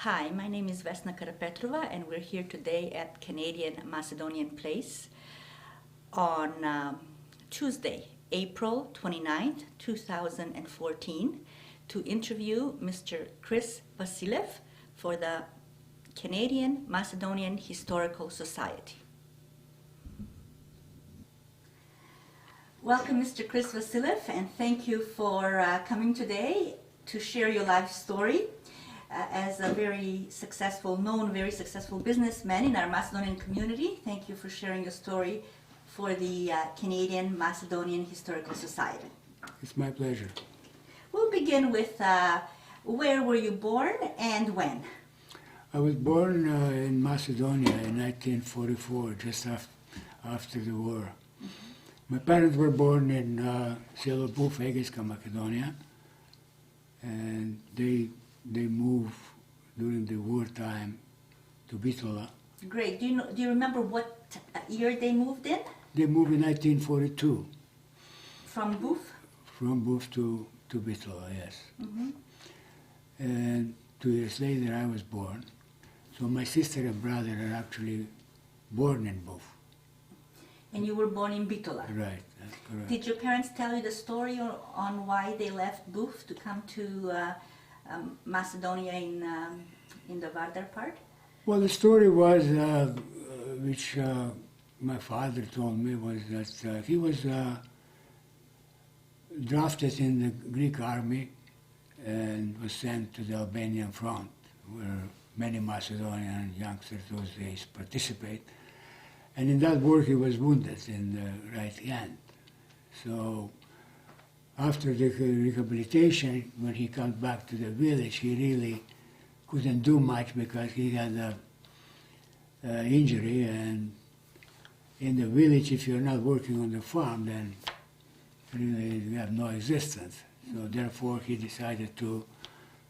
Hi, my name is Vesna Karapetrova, and we're here today at Canadian Macedonian Place on Tuesday, April 29th, 2014, to interview Mr. Chris Vasilev for the Canadian Macedonian Historical Society. Welcome, Mr. Chris Vasilev, and thank you for coming today to share your life story. As a very successful businessman in our Macedonian community, thank you for sharing your story for the Canadian Macedonian Historical Society. It's my pleasure. We'll begin with where were you born and when? I was born in Macedonia in 1944, just after the war. My parents were born in Selo Buf, Egejska, Macedonia, and they moved during the wartime to Bitola. Great. Do you remember what year they moved in? They moved in 1942. From Buf? From Buf to Bitola, yes. Mm-hmm. And 2 years later I was born. So my sister and brother are actually born in Buf. And you were born in Bitola? Right, that's correct. Did your parents tell you the story on why they left Buf to come to Macedonia in the Vardar part? Well, the story was, which my father told me, was that he was drafted in the Greek army and was sent to the Albanian front, where many Macedonian youngsters those days participate. And in that war he was wounded in the right hand. So after the rehabilitation, when he came back to the village, he really couldn't do much because he had an injury, and in the village, if you're not working on the farm, then really you have no existence. So therefore he decided to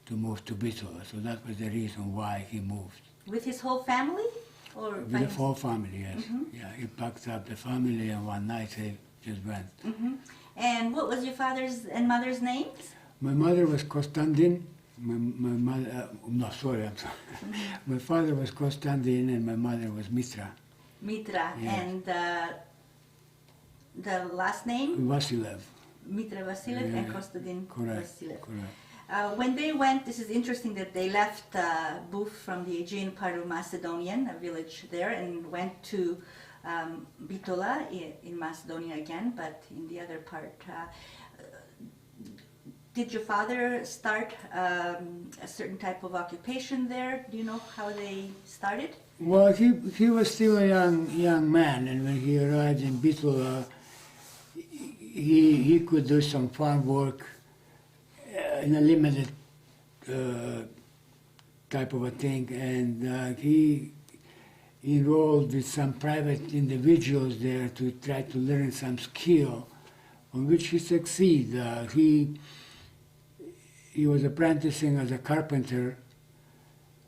move to Bitola. So that was the reason why he moved. With his whole family? Or with the whole family, yes. Mm-hmm. Yeah, he packed up the family and one night he just went. Mm-hmm. And what was your father's and mother's names? My mother was Konstantin. My mother, no, sorry, I'm sorry. Mm-hmm. My father was Konstantin and my mother was Mitra. Mitra, yes. And the last name? Vasilev. Mitra Vasilev, yeah, and Konstantin Vasilev. Correct. When they went, this is interesting that they left Buf from the Aegean part of Macedonian, a village there, and went to Bitola in Macedonia again, but in the other part. Did your father start a certain type of occupation there? Do you know how they started? Well, he was still a young man, and when he arrived in Bitola, he could do some farm work in a limited type of a thing, and he enrolled with some private individuals there to try to learn some skill, on which he succeeded. He was apprenticing as a carpenter.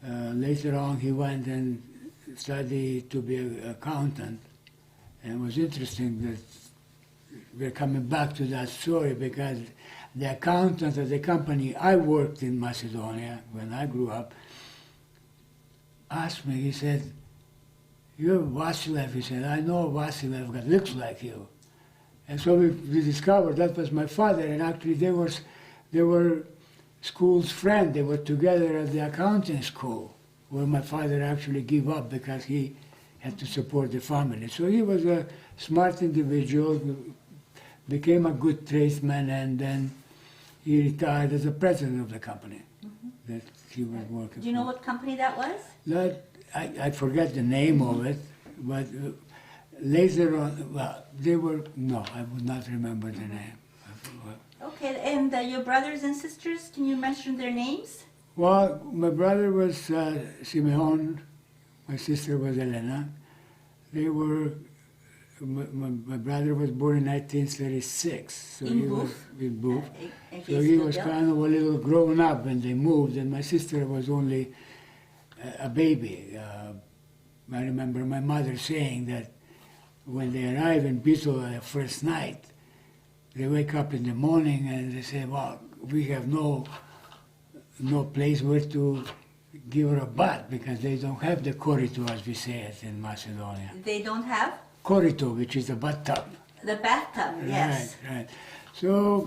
Later on he went and studied to be an accountant, and it was interesting that we're coming back to that story because the accountant of the company I worked in Macedonia when I grew up asked me, he said, "You're Vasilev," he said. "I know Vasilev that looks like you." And so we discovered that was my father, and actually they were school's friends. They were together at the accounting school, where my father actually gave up because he had to support the family. So he was a smart individual, became a good tradesman, and then he retired as the president of the company that he was working for. Do you know what company that was? I forget the name of it, but later on, well, I would not remember the name. Okay, and your brothers and sisters, can you mention their names? Well, my brother was Simeon, my sister was Elena. My brother was born in 1936, so he was in Buf. So he was kind of a little grown up when they moved, and my sister was only a baby. I remember my mother saying that when they arrive in Bitola the first night, they wake up in the morning and they say, "Well, we have no place where to give her a bath because they don't have the korito, as we say it in Macedonia. They don't have Korito, which is a bathtub. the bathtub. Yes. Right. So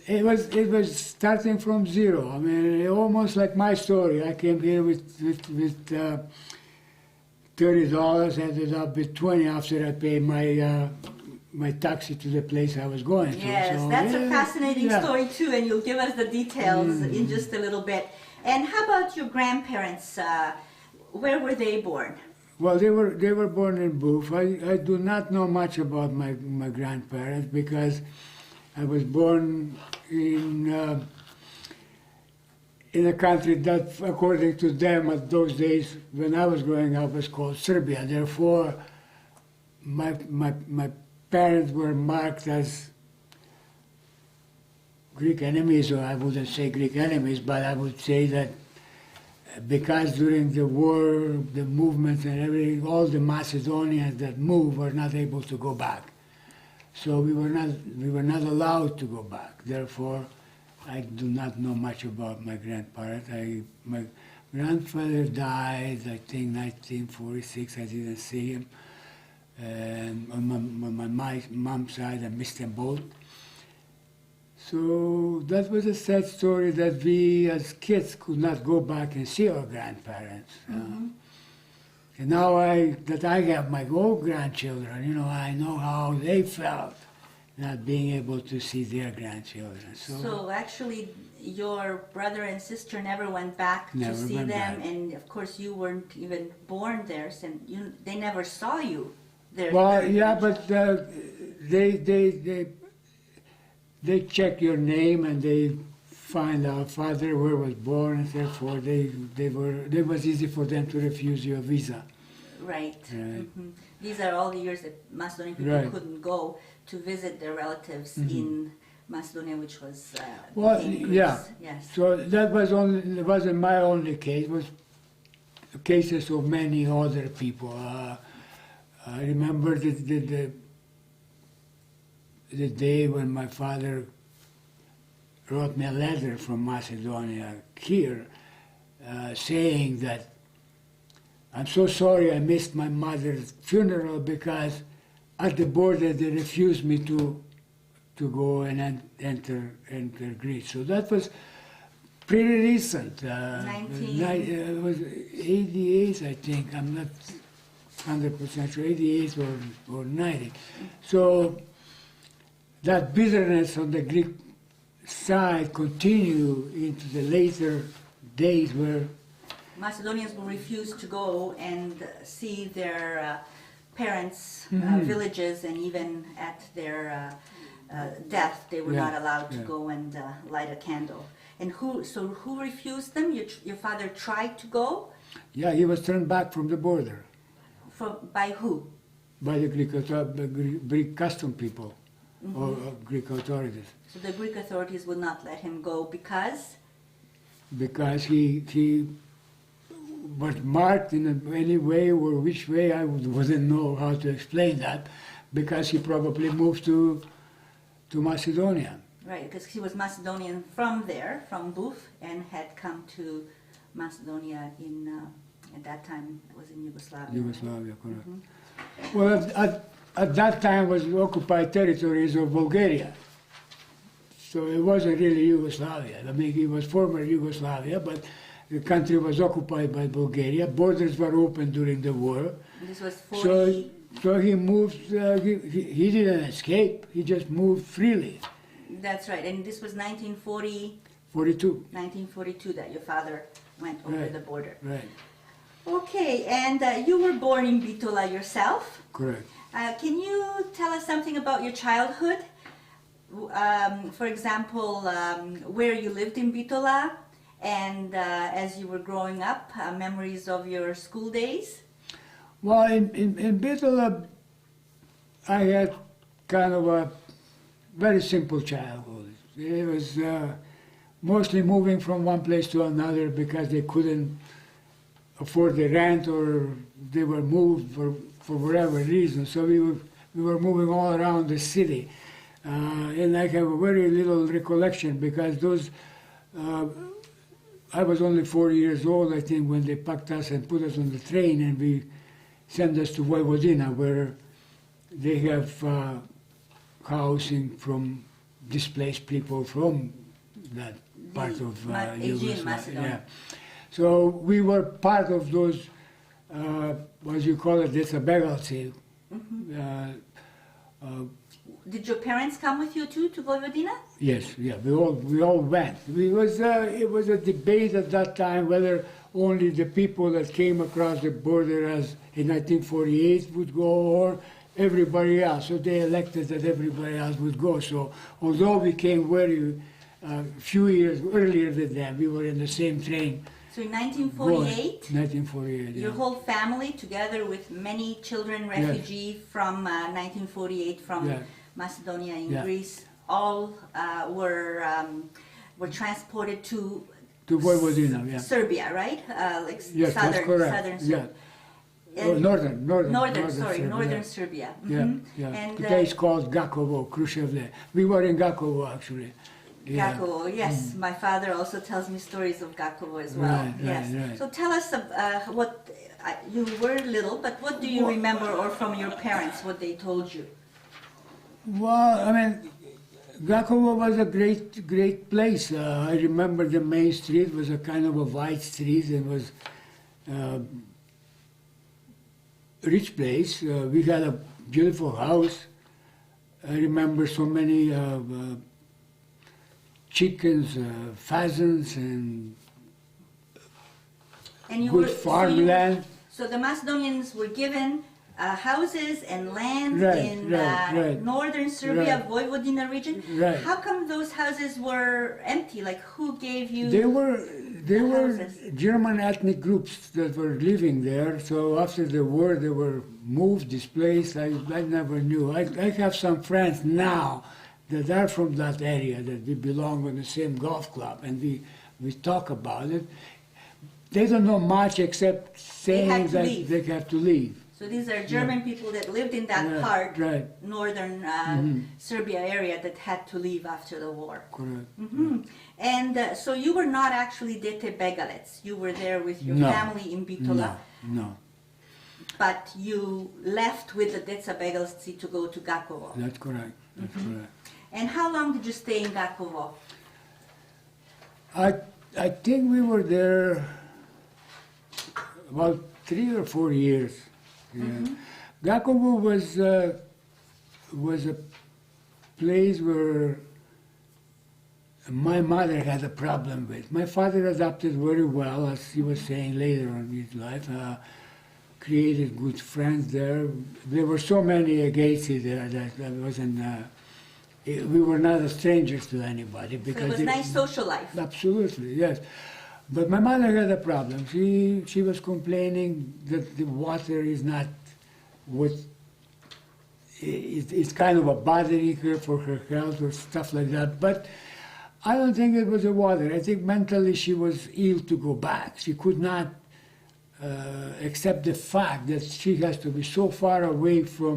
it was starting from zero. I mean, almost like my story. I came here with $30, ended up with 20 after I paid my taxi to the place I was going to. Yes, so, that's a fascinating yeah. story too, and you'll give us the details in just a little bit. And how about your grandparents? Where were they born? Well, they were born in Boof. I do not know much about my grandparents because I was born in a country that, according to them, at those days when I was growing up, was called Serbia. Therefore, my parents were marked as Greek enemies, or I wouldn't say Greek enemies, but I would say that because during the war, the movement and everything, all the Macedonians that moved were not able to go back. So we were not allowed to go back. Therefore, I do not know much about my grandparents. My grandfather died, I think, 1946. I didn't see him. And on my mom's side, I missed them both. So that was a sad story that we as kids could not go back and see our grandparents. And now that I have my own grandchildren, I know how they felt not being able to see their grandchildren. So actually, your brother and sister never went back to see them, and of course you weren't even born there, so they never saw you there. Well, yeah, but they check your name and they find out father where was born, and therefore it was easy for them to refuse you a visa. Right. These are all the years that Macedonian people couldn't go to visit their relatives in Macedonia, which was Greece. Yeah. Yes. So that wasn't my only case. It was cases of many other people. I remember the day when my father wrote me a letter from Macedonia here, saying that I'm so sorry I missed my mother's funeral because at the border they refused me to go and enter Greece. So that was pretty recent. It was 88, I think. I'm not 100% sure, 88 or 90. So that bitterness on the Greek side continued into the later days where Macedonians will refuse to go and see their parents' villages, and even at their death, they were not allowed to go and light a candle. And who refused them? Your father tried to go? Yeah, he was turned back from the border. By who? By the Greek custom people or Greek authorities. So the Greek authorities would not let him go because? Because he was marked in any way or which way, I wouldn't know how to explain that, because he probably moved to Macedonia. Right, because he was Macedonian from there, from Buf, and had come to Macedonia at that time it was in Yugoslavia. Yugoslavia, correct. Well, at that time was occupied territories of Bulgaria. So it wasn't really Yugoslavia. I mean, it was former Yugoslavia, but the country was occupied by Bulgaria. Borders were open during the war. This was 40... So he moved, he didn't escape, he just moved freely. That's right, and this was 1940... 1942 that your father went over the border. Right. Okay, and you were born in Bitola yourself. Correct. Can you tell us something about your childhood? For example, where you lived in Bitola, and as you were growing up, memories of your school days? Well, in Bitola, I had kind of a very simple childhood. It was mostly moving from one place to another because they couldn't afford the rent, or they were moved for whatever reason. So we were moving all around the city. And I have a very little recollection because those I was only 4 years old, I think, when they packed us and put us on the train, and we sent us to Vojvodina, where they have housing from displaced people from that part of Aegean Macedonia. Yeah. So we were part of those, what you call it, desabegalci. Did your parents come with you too to Vojvodina? Yes, yeah, we all went. It was a debate at that time whether only the people that came across the border as in 1948 would go, or everybody else. So they elected that everybody else would go. So although we came very few years earlier than them, we were in the same train. So in 1948, 1948, your yeah. whole family, together with many children, refugees from 1948 from Yeah. Macedonia in Yeah. Greece, all were transported to Vojvodina, yeah. Serbia, right? Like Yes, that's correct. southern Yeah. Serbia. Oh, northern Northern Serbia. Serbia. Yeah, Mhm. yeah. And The place called Gakovo, Kruševlje. We were in Gakovo, actually. Yeah. Gakovo, yes. My father also tells me stories of Gakovo as well. Right, yes. right. So tell us what you were little, but what do you remember, or from your parents, what they told you? Well, I mean, Gakovo was a great place. I remember the main street was a kind of a wide street and was rich place. We had a beautiful house. I remember so many chickens, pheasants, and you good farmland. So the Macedonians were given houses and land Right, in right. northern Serbia, Right. Vojvodina region. Right. How come those houses were empty? Like, who gave you? They were houses? German ethnic groups that were living there. So after the war, they were moved, displaced. I never knew. I have some friends now that are from that area, that we belong on the same golf club, and we talk about it. They don't know much except saying that they have to leave. So these are German people that lived in that Right, part, right. northern Serbia area, that had to leave after the war. Correct. And so you were not actually Dete Begalets. You were there with your No. family in Bitola. No, But you left with the Deca Begalci to go to Gakovo. that's correct. That's correct. And how long did you stay in Gakovo? I think we were there about 3 or 4 years. Yeah. Gakovo was a place where my mother had a problem with. My father adapted very well, as he was saying later on in his life. Created good friends there. There were so many Agates there that wasn't. We were not strangers to anybody because So it was nice social life. Absolutely, yes. But my mother had a problem. She was complaining that the water is not what it's kind of a bothering her for her health or stuff like that. But I don't think it was the water. I think mentally she was ill to go back. She could not accept the fact that she has to be so far away from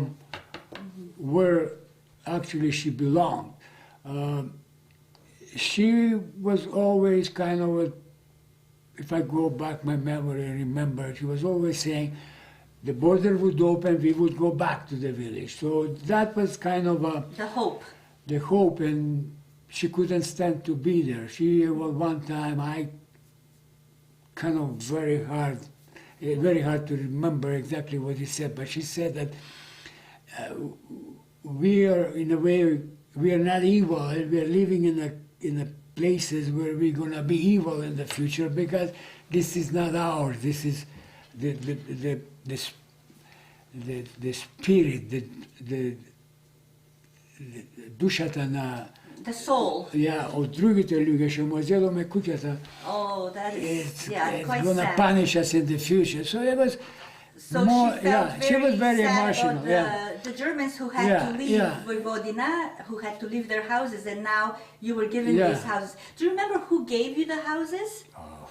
where actually she belonged. She was always kind of if I go back my memory and remember, she was always saying the border would open, we would go back to the village. So that was kind of The hope. the hope, and she couldn't stand to be there. She, one time, I kind of very hard to remember exactly what he said, but she said that we are, in a way, we are not evil, and we are living in a places where we're going to be evil in the future, because this is not ours. This is the spirit, the dušata na The soul. yeah, od другите луѓе што му зедоме куќата. Oh, that is It's quite gonna sad. punish us in the future. So it was So more, she felt she was very sad emotional. about the Germans who had to leave Yeah. Vojvodina, who had to leave their houses, and now you were given Yeah. these houses. Do you remember who gave you the houses? Oh.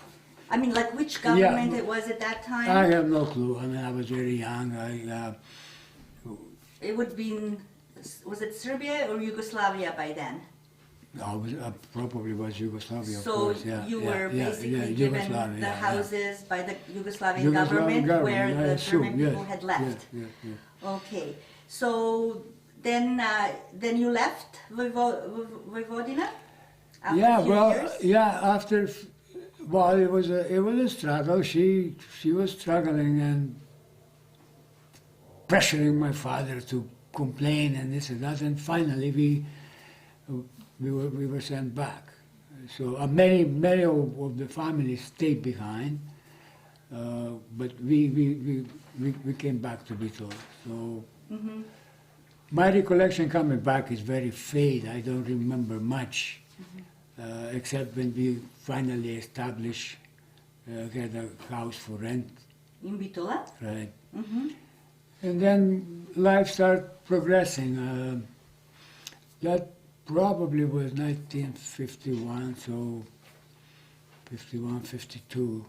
I mean, like which government it was at that time? I have no clue. I mean, I was very young. It would be, was it Serbia or Yugoslavia by then? Probably was Yugoslavia, of So course. Yeah, you yeah, were yeah, basically yeah, given Yugoslavia, the yeah, houses by the Yugoslavian Yugoslavian government where government, I the assume, German people yes, had left. Yes, yes, yes. Okay, so then you left Vojvodina after Yeah, a few well, years? yeah, well, it was a struggle. She was struggling and pressuring my father to complain and this and that, and finally we were sent back. So many of the family stayed behind, but we came back to Bitola. So my recollection coming back is very faint. I don't remember much, except when we finally established, had a house for rent. In Bitola? Right. And then life started progressing. That probably was 1951, so 51, 52.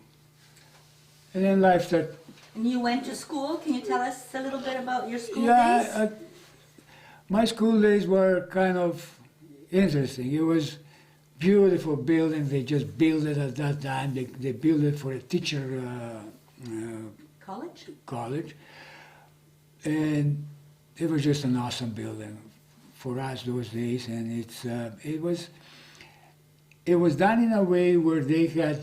And then life started. And you went to school. Can you tell us a little bit about your school days? Yeah, my school days were kind of interesting. It was beautiful building. They just built it at that time. They built it for a teacher college. And it was just an awesome building for us those days. And it was done in a way where they had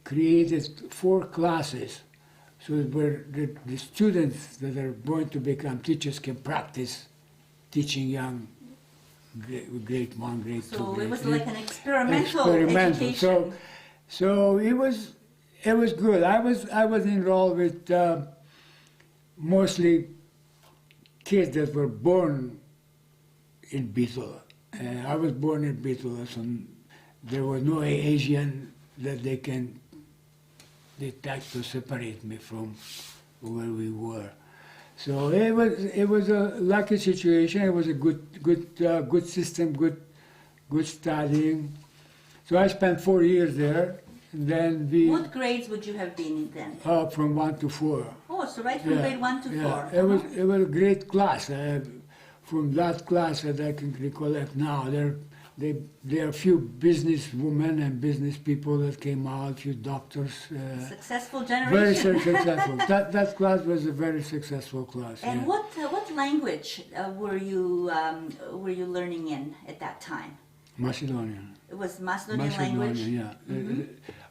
created 4 classes, so where the students that are going to become teachers can practice teaching young grade 1, grade 2, So grade it was 3. like an experimental education. So it was good. I was enrolled with mostly kids that were born in Bitola. I was born in Bitola, so there was no Asian that they can detect to separate me from where we were. So it was a lucky situation. It was a good system, good studying. So I spent 4 years there. And then What grades would you have been in then? From 1 to 4. Oh, so right from grade 1 to 4. It was a great class. From that class that I can recollect now, there are a few business women and business people that came out, a few doctors. Successful generation. Very successful. That class was a very successful class. And yeah. what language were you learning in at that time? Macedonian. It was Macedonian language? Yeah.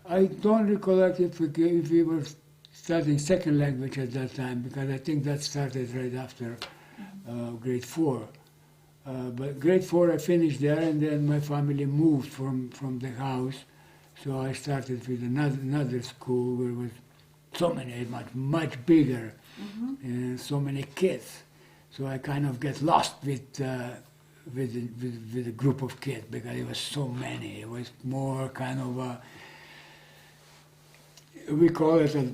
I don't recollect if we were studying second language at that time, because I think that started right after grade 4. But grade 4 I finished there, and then my family moved from the house, so I started with another school where it was so many, much bigger, and so many kids. So I kind of get lost with a group of kids, because it was so many. It was more kind of we call it a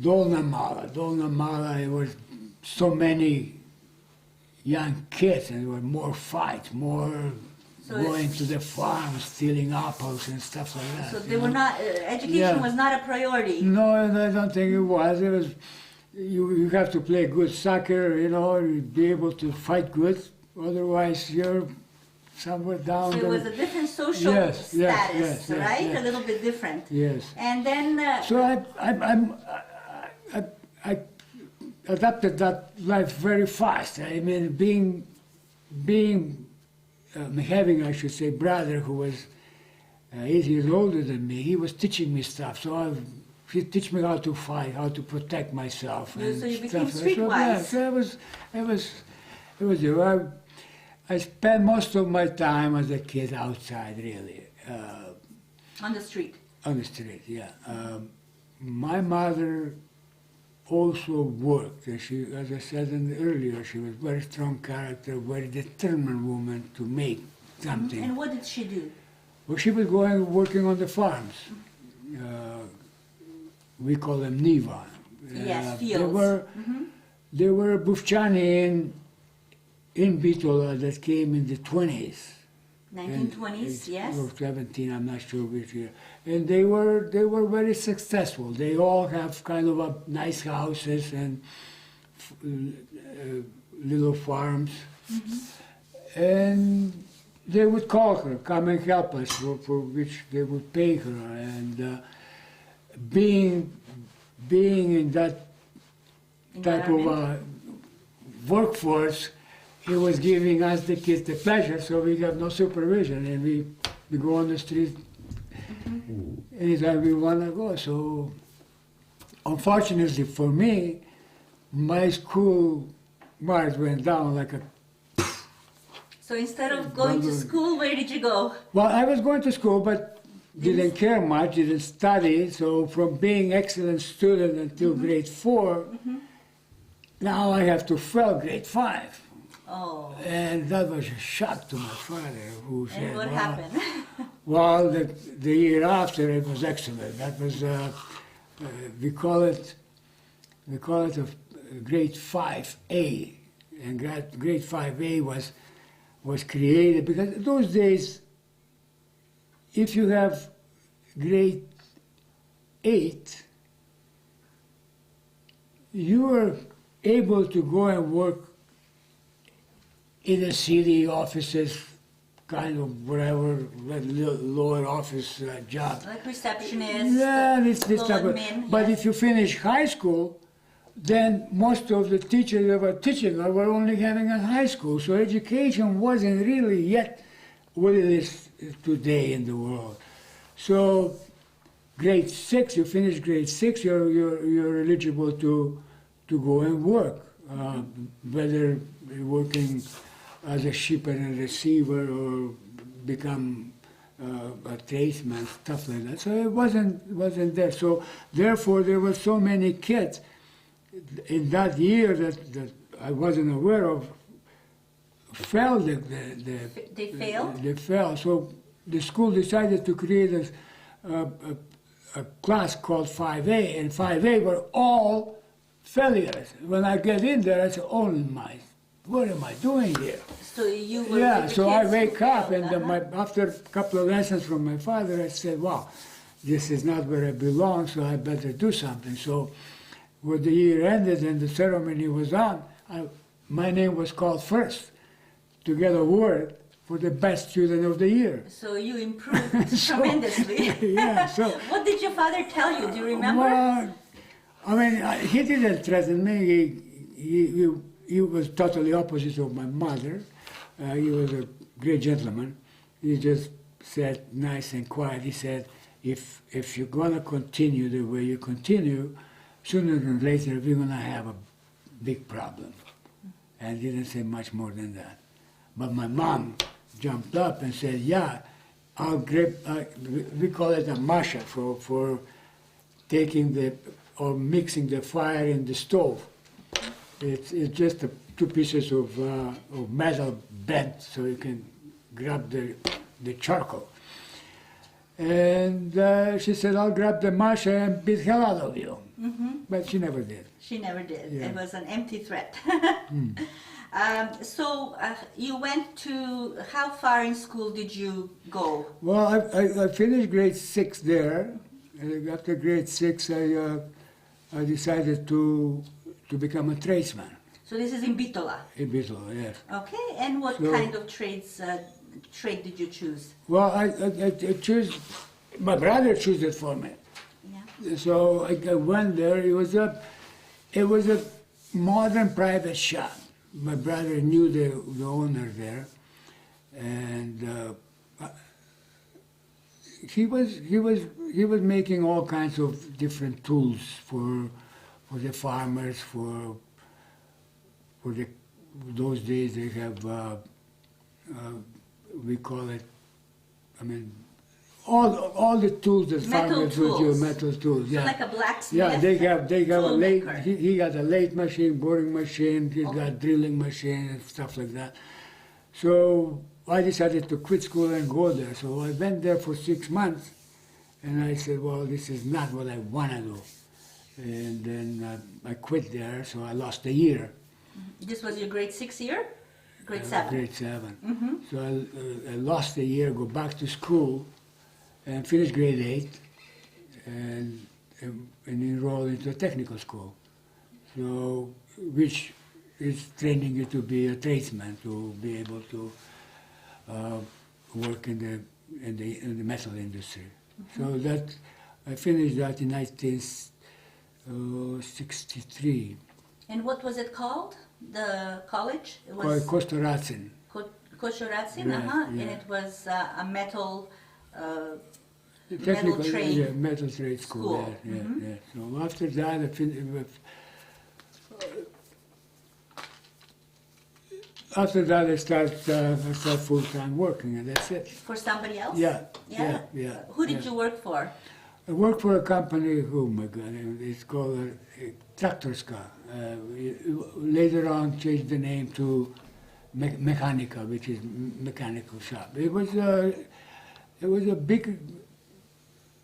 dolna mala. It was so many young kids, and there were more fights, more going to the farm, stealing apples and stuff like that. So they were not, education was not a priority? No, I don't think it was. It was, you have to play good soccer, be able to fight good, otherwise you're somewhere down So it was a different social status, right? A little bit different. Yes. And then... So I adapted that life very fast. I mean, having, I should say, brother who was 8 years older than me, he was teaching me stuff. So he taught me how to fight, how to protect myself. So you became streetwise. It was I spent most of my time as a kid outside, really. On the street? On the street, yeah. My mother also worked. She, as I said earlier, she was very strong character, very determined woman to make something. And what did she do? Well, she was working on the farms. We call them niva. Yes, fields. There were Bufchani in Bitola that came in the 20s. 1920s, yes. Or 17, I'm not sure which year. And they were very successful. They all have kind of nice houses and little farms. And they would call her, come and help us, for which they would pay her. And being in that type of workforce, it was giving us, the kids, the pleasure, so we have no supervision, and we go on the street anytime we want to go. So unfortunately for me, my school marks went down like a... So instead of going to school, where did you go? Well, I was going to school, but didn't care much, didn't study. So from being excellent student until grade 4, now I have to fail grade 5. Oh. And that was a shock to my father, who said, And what happened? Well, the year after it was excellent. That was, we call it a grade 5A. And grade 5A was created because in those days, if you have grade 8, you were able to go and work in the city offices, kind of whatever, lower office job. Like receptionist, Yeah, this type of. admin, But yes. if you finish high school, then most of the teachers that were teaching were only having a high school. So education wasn't really yet what it is today in the world. So grade 6, you finish grade 6, you're eligible to go and work, whether you're working as a shipper and receiver or become a tradesman, stuff like that. So it wasn't there. So therefore, there were so many kids in that year that I wasn't aware of failed They failed? They failed. So the school decided to create a class called 5A, and 5A were all failures. When I get in there, I say, oh my, what am I doing here? So you were Yeah, with the so I kids wake who up, failed, and after a couple of lessons from my father, I said, wow, this is not where I belong, so I better do something. So when the year ended and the ceremony was on, my name was called first to get a award for the best student of the year. So you improved tremendously. Yeah, so... What did your father tell you? Do you remember? Well, I mean, he didn't threaten me. He was totally opposite of my mother. He was a great gentleman. He just said, nice and quiet, he said, if you're going to continue the way you continue, sooner or later we're going to have a big problem. And didn't say much more than that. But my mom jumped up and said, yeah, I'll grab, we call it a masha for taking or mixing the fire in the stove. It's just two pieces of metal bent so you can grab the charcoal. And she said, I'll grab the masha and beat hell out of you. But she never did. She never did. Yeah. It was an empty threat. So you went to, how far in school did you go? Well, I finished grade 6 there. And after grade 6, I decided to become a tradesman. So this is in Bitola. In Bitola, yes. Okay, and what So- kind of trade did you choose? Well, I chose, my brother chose it for me. Yeah. So I went there. It was a modern private shop. My brother knew the owner there, and he was making all kinds of different tools for the farmers. For those days they have we call it. I mean, all the tools that Metal farmers would use, tools. metal tools. So Yeah. like a blacksmith? Yeah, they have a tool lathe. maker. He got a lathe machine, boring machine. He's Okay. got drilling machine and stuff like that. So I decided to quit school and go there. So I went there for 6 months, and I said, well, this is not what I want to do. And then I quit there, so I lost a year. This was your grade 6 year? Grade 7? Grade 7. So I lost a year, go back to school, and finish grade 8, and enroll into a technical school. So, which is training you to be a tradesman, to be able to work in the metal industry. So that I finished that in 1963. And what was it called? The college? It Called Kostoratsin. Kostoratsin, Right, and yeah. it was a metal Technical, trade yeah, metal trade school. Yeah, yeah. So after that, I start full-time working, and that's it. For somebody else? Yeah, Yeah? yeah. Who did you work for? I work for a company, oh my God, it's called Traktorska. Later on changed the name to Mechanica, which is mechanical shop. It was a big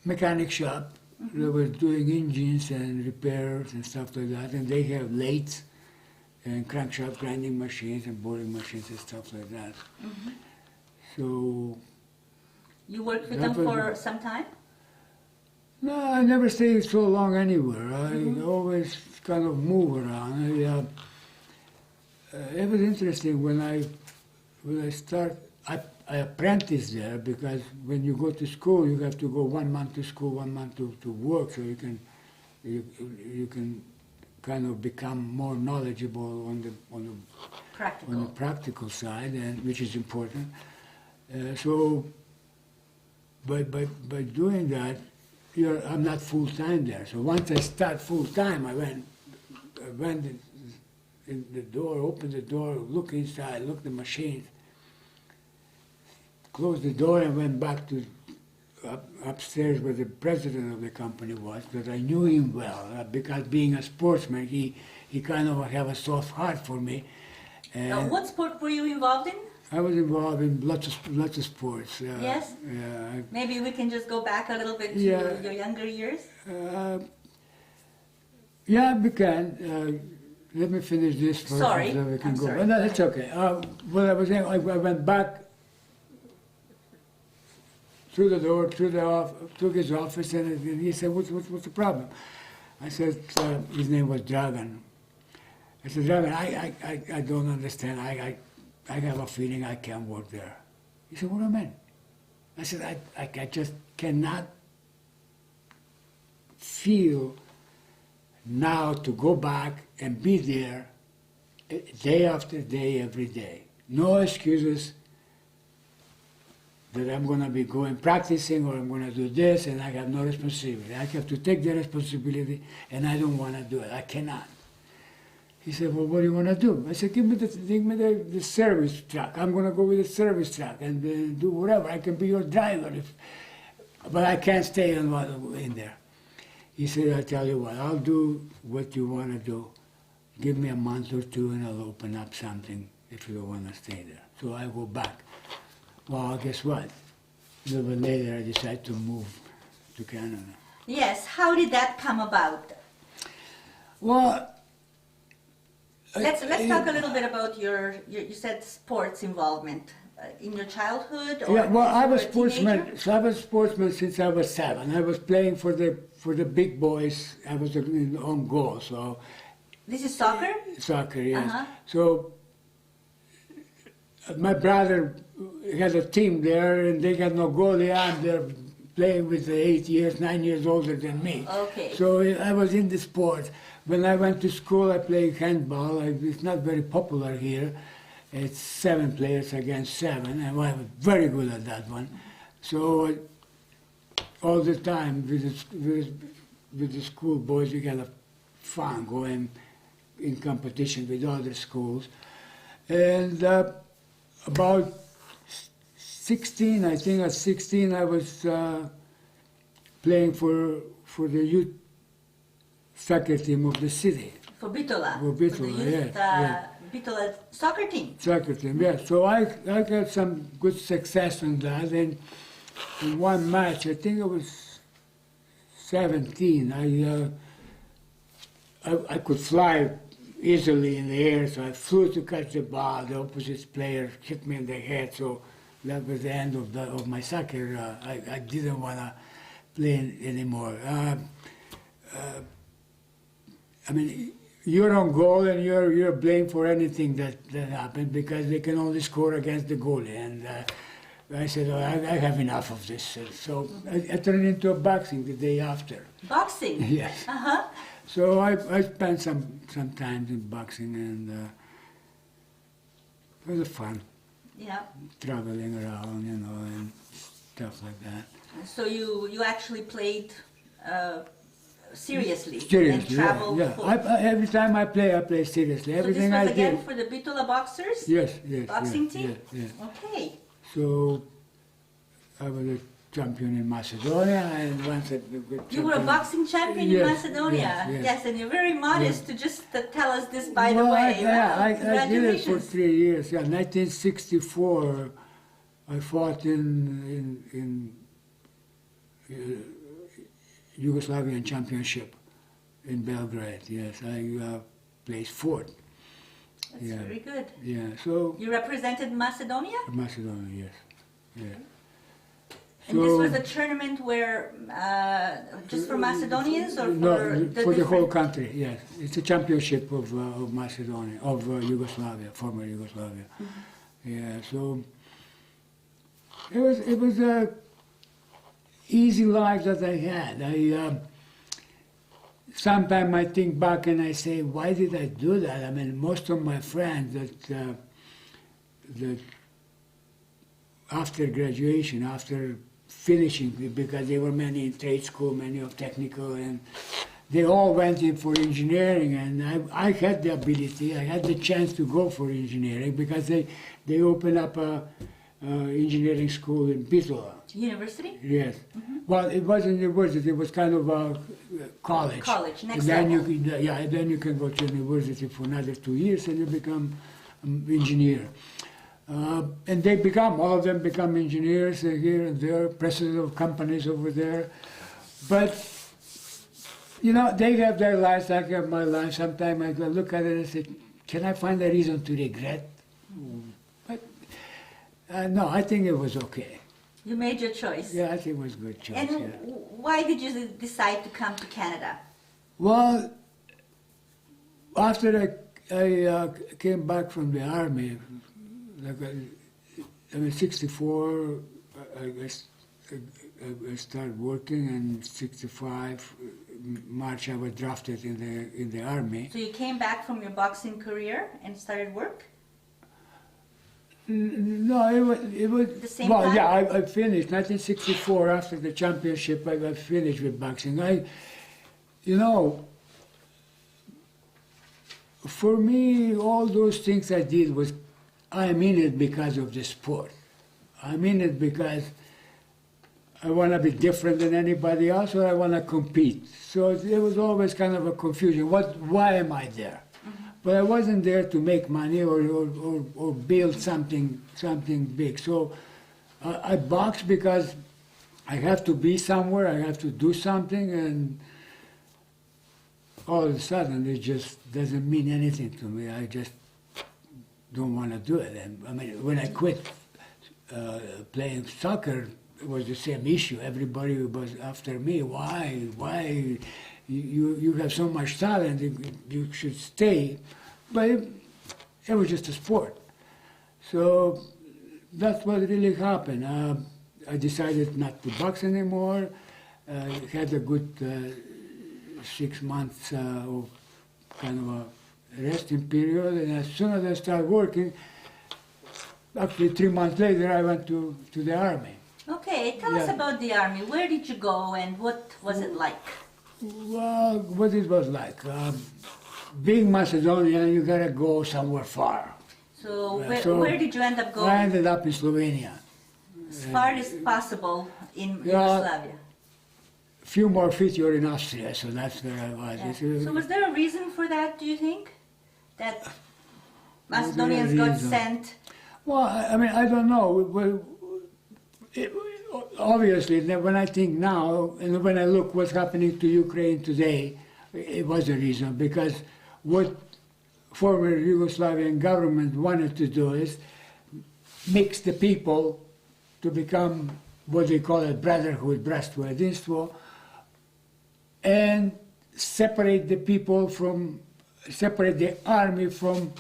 mechanic shop that was doing engines and repairs and stuff like that, and they have lathes and crankshaft grinding machines and boring machines and stuff like that. So You worked with them for some time? no, I never stayed so long anywhere. I always kind of move around. It was interesting when I apprenticed there, because when you go to school, you have to go 1 month to school, 1 month to work, so you can kind of become more knowledgeable on the practical side, and which is important. So by doing that, I'm not full time there. So once I start full time, I went in the door, opened the door, look inside, look at the machines, closed the door, and went back to upstairs where the president of the company was, because I knew him well, because being a sportsman, he kind of have a soft heart for me. And what sport were you involved in? I was involved in lots of sports. Yes? Maybe we can just go back a little bit to your younger years? Yeah, we can. Let me finish this first. Sorry, So we can I'm go. sorry. No, that's okay. What I was saying, I went back through the door, to his office, and he said, what's the problem? I said, his name was Dragan. I said, Dragan, I don't understand. I have a feeling I can't work there. He said, what do you mean? I said, I just cannot feel now to go back and be there day after day, every day. No excuses that I'm going to be going practicing, or I'm going to do this, and I have no responsibility. I have to take the responsibility, and I don't want to do it. I cannot. He said, well, what do you want to do? I said, give me the service truck. I'm going to go with the service truck and do whatever. I can be your driver, but I can't stay in there. He said, I tell you what, I'll do what you want to do. Give me a month or two, and I'll open up something if you don't want to stay there. So I go back. Well, guess what? A little bit later, I decided to move to Canada. Yes, how did that come about? Well, Let's talk a little bit about you said sports involvement in your childhood. Or yeah, well, I was a sportsman. teenager? So I was sportsman since I was 7. I was playing for the big boys. I was on goal. So This is soccer? soccer, yes. Uh-huh. So my brother had a team there, and they got no goalie. I'm there playing with the 9 years older than me. Okay. So I was in the sport. When I went to school, I played handball. It's not very popular here. It's 7 players against 7, and I was very good at that one. So all the time with the school boys, we got a fun going in competition with other schools. And about 16, I think at 16, I was playing for the youth soccer team of the city. For Bitola? For Bitola, the youth, yeah. Bitola soccer team? Soccer team, yes. So I got some good success on that. And in one match, I think I was 17, I could fly easily in the air, so I flew to catch the ball. The opposite player hit me in the head, so that was the end of my soccer. I didn't want to play anymore. I mean, you're on goal and you're blamed for anything that happened because they can only score against the goalie. And I said, oh, I have enough of this. So I turned into a boxing the day after. Boxing? Yes. Uh-huh. So I spent some time in boxing, and it was fun. Yeah. Traveling around, you know, and stuff like that. So you actually played seriously Seriously, and traveled yeah. Every time I play seriously. Everything so this was I again did. for the Bitola boxers? Yes. Boxing yes, team? Yes. Okay. So I was a champion in Macedonia, and once You were a boxing champion in Macedonia. Yes, and you're very modest to just tell us this by the way. I did it for Congratulations. 3 years. Yeah, 1964, I fought in Yugoslavian Championship in Belgrade. Yes, I placed fourth. That's very good. Yeah, so You represented Macedonia? Macedonia, yes. Yeah. And this was a tournament where, just for Macedonians or for the whole country, yes. It's a championship of Macedonia, of Yugoslavia, former Yugoslavia. Mm-hmm. Yeah, so it was a easy life that I had. Sometimes I think back and I say, why did I do that? I mean, most of my friends that after graduation, after finishing, because there were many in trade school, many of technical, and they all went in for engineering, and I had the ability, I had the chance to go for engineering because they opened up a engineering school in Bitola. University? Yes. Mm-hmm. Well, it wasn't university, it was kind of a college. College, next and level. Then you can go to university for another 2 years and you become an engineer. And all of them become engineers here and there, president of companies over there. But, you know, they have their lives, I have my life. Sometimes I look at it and say, can I find a reason to regret? But, no, I think it was okay. You made your choice. Yeah, I think it was a good choice. And why did you decide to come to Canada? Well, after I came back from the army, I was 64, I started working, and 65, March I was drafted in the army. So you came back from your boxing career and started work? No, it was the same well, time? yeah, I finished 1964 after the championship. I finished with boxing. You know, for me, all those things I did was, I'm in it because of the sport. I'm in it because I want to be different than anybody else, or I want to compete. So there was always kind of a confusion. Why am I there? But I wasn't there to make money or build something big. So I boxed because I have to be somewhere, I have to do something, and all of a sudden it just doesn't mean anything to me. I just don't want to do it. And I mean, when I quit playing soccer, it was the same issue. Everybody was after me. Why? You have so much talent, you should stay. But it was just a sport. So that's what really happened. I decided not to box anymore. Had a good 6 months of kind of a resting period. And as soon as I started working, actually 3 months later, I went to the army. Okay, tell us about the army. Where did you go and what was it like? Well, what it was like. Being Macedonian, you gotta go somewhere far. So where did you end up going? I ended up in Slovenia. As far as possible in Yugoslavia. Few more feet you're in Austria, so that's where I was. Yeah. So was there a reason for that, do you think? That Macedonians got sent? Well, I mean, I don't know. Well, obviously, when I think now, and when I look what's happening to Ukraine today, it was a reason, because what former Yugoslavian government wanted to do is mix the people to become what they call a brotherhood, bratstvo, jedinstvo, and separate the people from separate the army from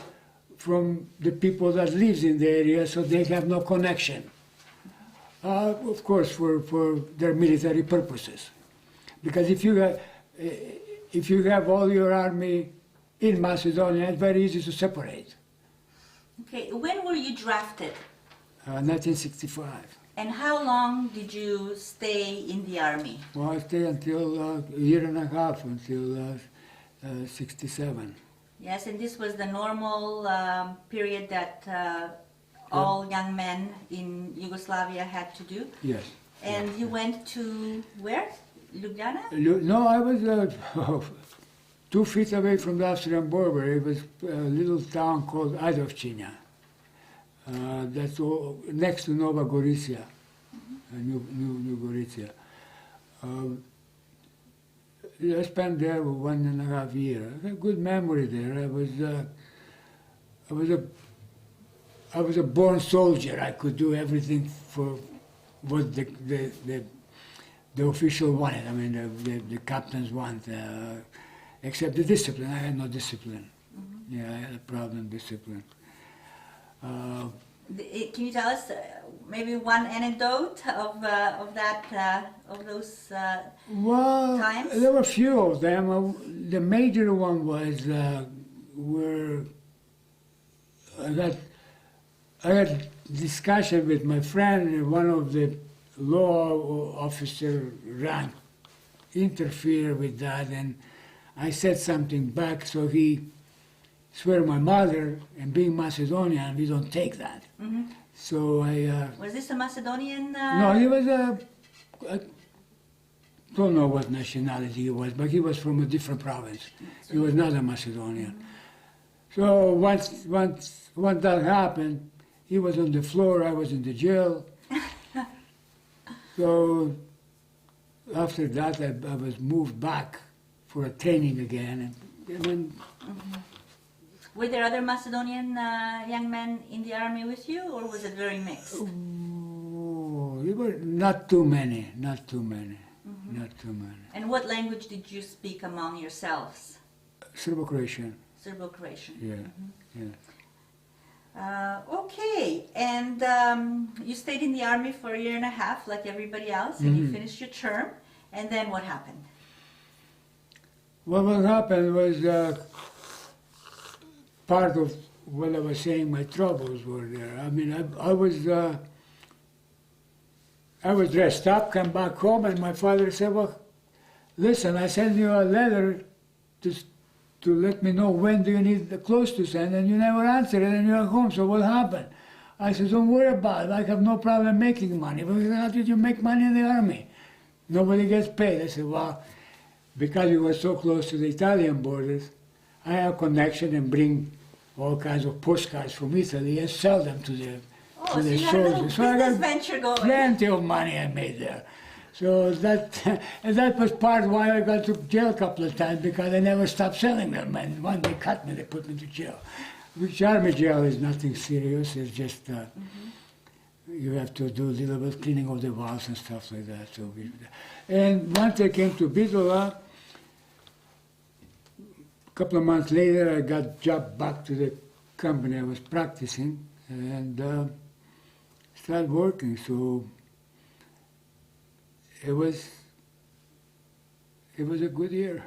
the people that lives in the area, so they have no connection. Of course, for their military purposes, because if you have all your army in Macedonia, it's very easy to separate. Okay, when were you drafted? 1965. And how long did you stay in the army? Well, I stayed until a year and a half, until 67. Yes, and this was the normal period that all young men in Yugoslavia had to do? Yes. And yes, you yes. went to where? Ljubljana? No, I was 2 feet away from the Austrian border. It was a little town called Ajdovščina. That's all, next to Nova Gorica, New Gorica. I spent there 1.5 years. I have a good memory there. I was a born soldier. I could do everything for what the official wanted. I mean, the captains want, except the discipline. I had no discipline. Yeah, I had a problem with discipline. Can you tell us maybe one anecdote of those Well, times? there were a few of them. The major one was where I had discussion with my friend, one of the law officer rank interfered with that, and I said something back, so he swear my mother, and being Macedonian, we don't take that. Mm-hmm. So I... Was this a Macedonian? No, he was I don't know what nationality he was, but he was from a different province. He was not a Macedonian. Mm-hmm. So once that happened, he was on the floor, I was in the jail. So after that, I was moved back for a training again. And then, Mm-hmm. Were there other Macedonian young men in the army with you, or was it very mixed? There were not too many, not too many, not too many. And what language did you speak among yourselves? Serbo-Croatian. Serbo-Croatian. Yeah, yeah. Okay, and you stayed in the army for 1.5 years, like everybody else, and you finished your term. And then what happened? Well, what happened was part of what I was saying. My troubles were there. I mean, I was dressed up, come back home, and my father said, "Well, listen, I sent you a letter to let me know when do you need the clothes to send, and you never answered it, and you're home, so what happened?" I said, "Don't worry about it, I have no problem making money." But he said, "How did you make money in the army? Nobody gets paid." I said, "Well, because we were so close to the Italian borders, I have a connection and bring all kinds of postcards from Italy and sell them to the So you had a little business venture going. Plenty of money I made there. So that was part why I got to jail a couple of times, because I never stopped selling them. And when they cut me, they put me to jail. Which army jail is nothing serious. It's just you have to do a little bit of cleaning of the walls and stuff like that. So and once I came to Bitola, a couple of months later, I got job back to the company I was practicing and started working. So it was a good year.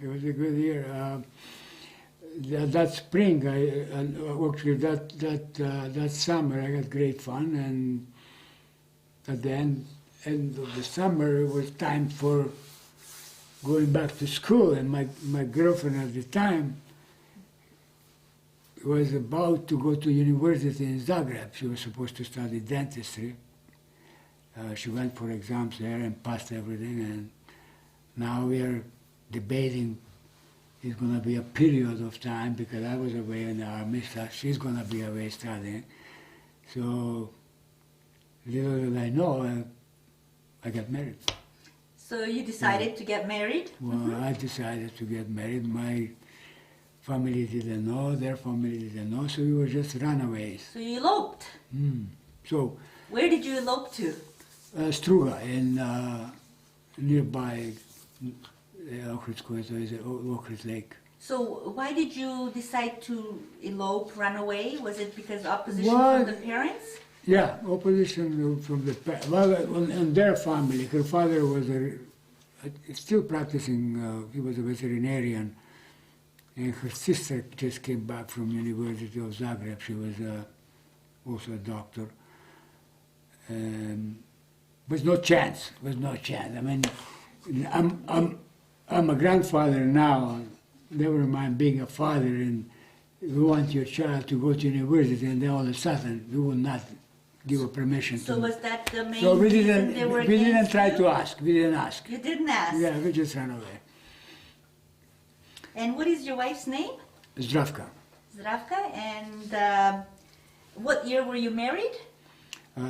It was a good year. That spring, actually that summer, I had great fun, and at the end of the summer, it was time for going back to school, and my girlfriend at the time was about to go to university in Zagreb. She was supposed to study dentistry. She went for exams there and passed everything, and now we are debating it's going to be a period of time, because I was away in the army, so she's going to be away studying. So little did I know, I got married. So you decided to get married? Well, I decided to get married. My family didn't know, their family didn't know, so we were just runaways. So you eloped? So where did you elope to? Struga, in nearby Ohridskoje, so is Ohrid Lake. So why did you decide to elope, run away? Was it because opposition Well, from the parents? Yeah, opposition from the well, in their family. Her father was still practicing. He was a veterinarian, and her sister just came back from University of Zagreb. She was also a doctor. Was no chance. Was no chance. I mean, I'm a grandfather now. Never mind being a father, and you want your child to go to university, and then all of a sudden you will not give a permission So to. was that the main So we reason they were didn't. We didn't against try you? to ask. We didn't ask. You didn't ask. Yeah, we just ran away. And what is your wife's name? Zdravka, Zdravka. And what year were you married?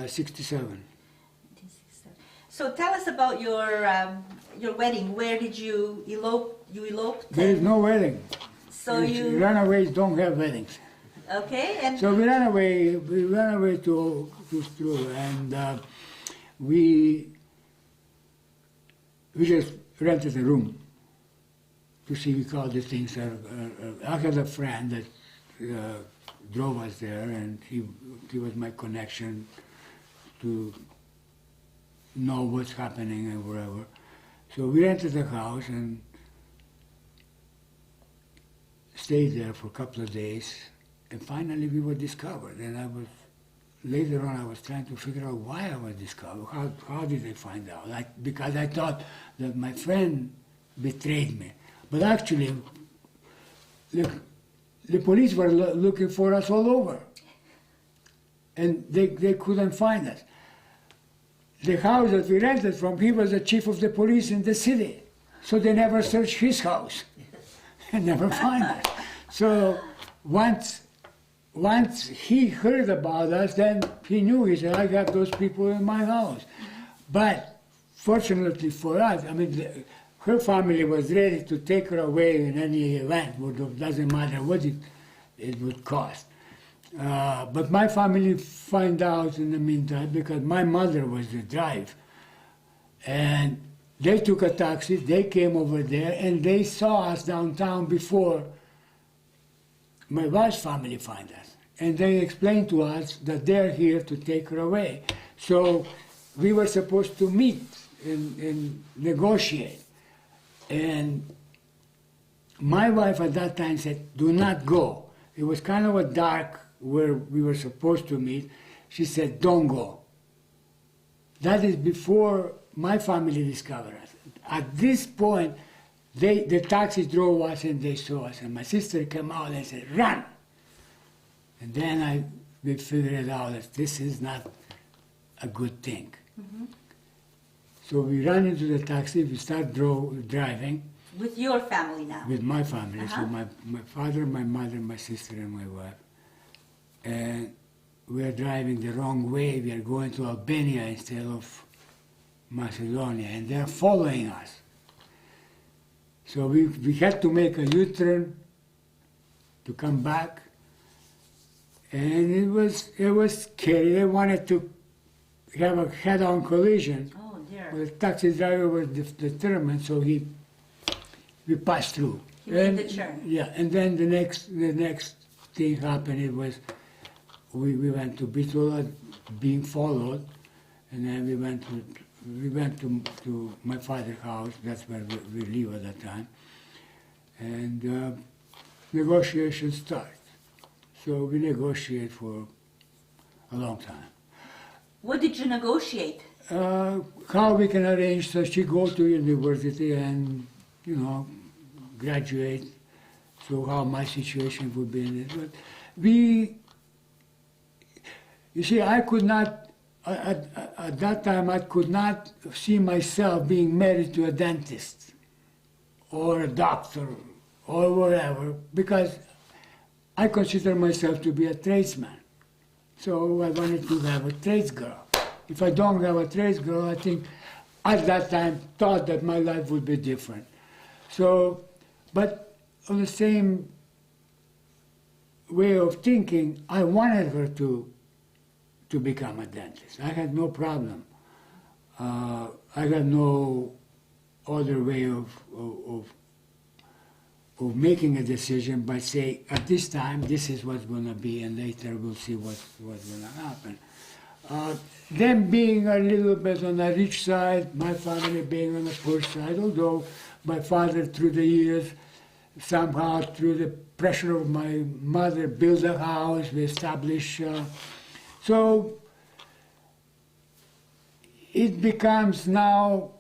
67. 1967. So tell us about your wedding. Where did you elope? You eloped. There is no wedding. So you Runaways don't have weddings. okay? And So we ran away. We ran away to Struve, and we just rented a room to see how the things are. I had a friend that drove us there, and he was my connection to know what's happening and wherever. So we rented a house and stayed there for a couple of days, and finally we were discovered. And later on I was trying to figure out why I was discovered. How did they find out? Because I thought that my friend betrayed me. But actually, the police were looking for us all over. And they couldn't find us. The house that we rented from, he was the chief of the police in the city. So they never searched his house and never find us. So once he heard about us, then he knew. He said, I got those people in my house. But fortunately for us, I mean, her family was ready to take her away in any event. It doesn't matter what it would cost. But my family found out in the meantime because my mother was the drive. And they took a taxi, they came over there, and they saw us downtown before my wife's family found us. And they explained to us that they're here to take her away. So we were supposed to meet and negotiate. And my wife at that time said, do not go. It was kind of a dark where we were supposed to meet. She said, don't go. That is before my family discovered us. At this point, the taxi drove us and they saw us. And my sister came out and said, run. And then we figured out that this is not a good thing. Mm-hmm. So we ran into the taxi, we started driving. with your family now? With my family. Uh-huh. So my father, my mother, my sister, and my wife. And we are driving the wrong way. We are going to Albania instead of Macedonia, and they are following us. So we had to make a U-turn to come back, and it was scary. They wanted to have a head-on collision. Oh dear. But the taxi driver was determined, so we passed through. He made the turn. Yeah, and then the next thing happened. It was we went to Bitola, being followed, and then we went to my father's house. That's where we live at that time, and negotiations start. So we negotiate for a long time. What did you negotiate? How we can arrange so she go to university and, graduate, so how my situation would be in it. But you see, I could not, at that time, I could not see myself being married to a dentist or a doctor or whatever, because I consider myself to be a tradesman. So I wanted to have a trades girl. If I don't have a trades girl, I think at that time thought that my life would be different. So, but on the same way of thinking, I wanted her to become a dentist. I had no problem. I had no other way of of making a decision, but say, at this time, this is what's going to be, and later we'll see what's going to happen. Them being a little bit on the rich side, my family being on the poor side, although my father, through the years, somehow through the pressure of my mother, built a house, we established. So it becomes now,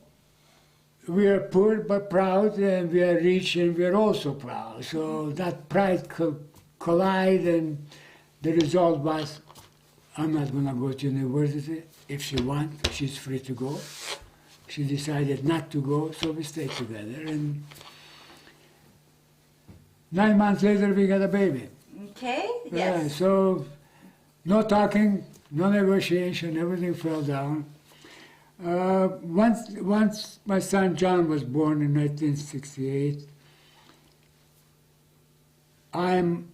we are poor but proud, and we are rich and we are also proud. So that pride collide, and the result was, I'm not going to go to university. If she wants, she's free to go. She decided not to go, so we stayed together. And 9 months later, we got a baby. Okay, yes. Yeah, so no talking, no negotiation, everything fell down. Once my son John was born in 1968, I'm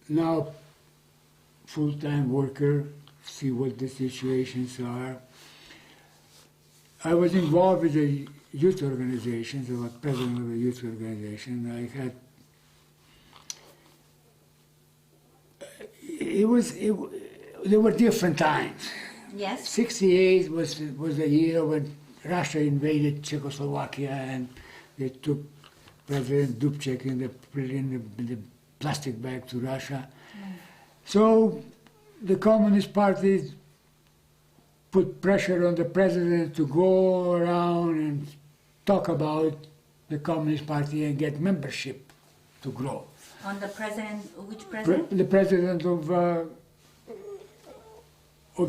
now full-time worker, see what the situations are. I was involved with the youth organizations. I was president of a youth organization. I had, there were different times. Yes. 68 was a year when Russia invaded Czechoslovakia, and they took President Dubček in the plastic bag to Russia. So the Communist Party put pressure on the president to go around and talk about the Communist Party and get membership to grow. On the president, which president? The president of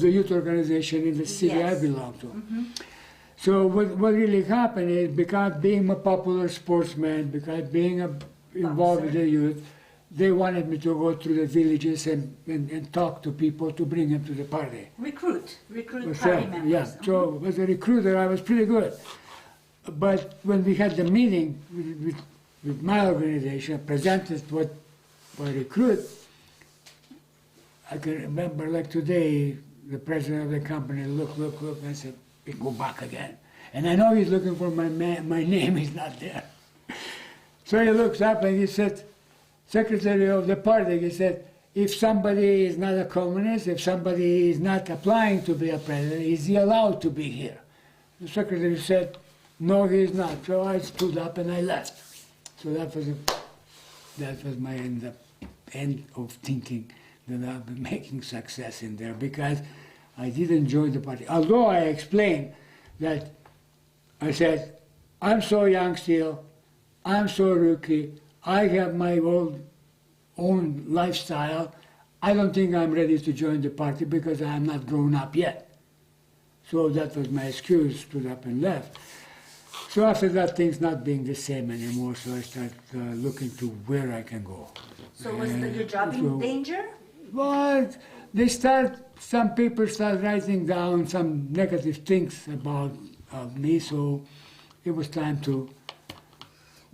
the youth organization in the city Yes. I belong to. So what really happened is, because being a popular sportsman, because being involved with the youth, they wanted me to go through the villages and talk to people to bring them to the party. Recruit So, party members. yeah, so as a recruiter I was pretty good. But when we had the meeting with my organization, presented what I recruit, I can remember like today, the president of the company looked, and said, "We go back again." And I know he's looking for my name is not there. So he looks up and he said, secretary of the party, he said, if somebody is not a communist, if somebody is not applying to be a president, is he allowed to be here? The secretary said, no, he is not. So I stood up and I left. So that was my end of thinking that I'll be making success in there, because I didn't join the party. Although I explained that, I said, I'm so young still, I'm so rookie, I have my own lifestyle, I don't think I'm ready to join the party because I'm not grown up yet. So that was my excuse, stood up and left. So after that, things not being the same anymore, so I started looking to where I can go. So was your job in danger? Well, some people start writing down some negative things about me, so it was time to...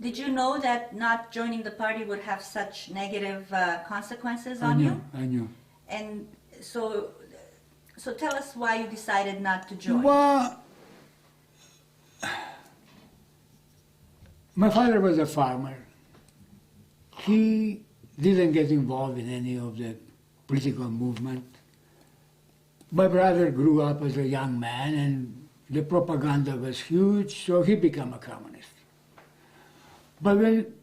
Did you know that not joining the party would have such negative consequences on you? I knew. And so tell us why you decided not to join. Well, my father was a farmer. He didn't get involved in any of the political movement. My brother grew up as a young man, and the propaganda was huge, so he became a communist. But when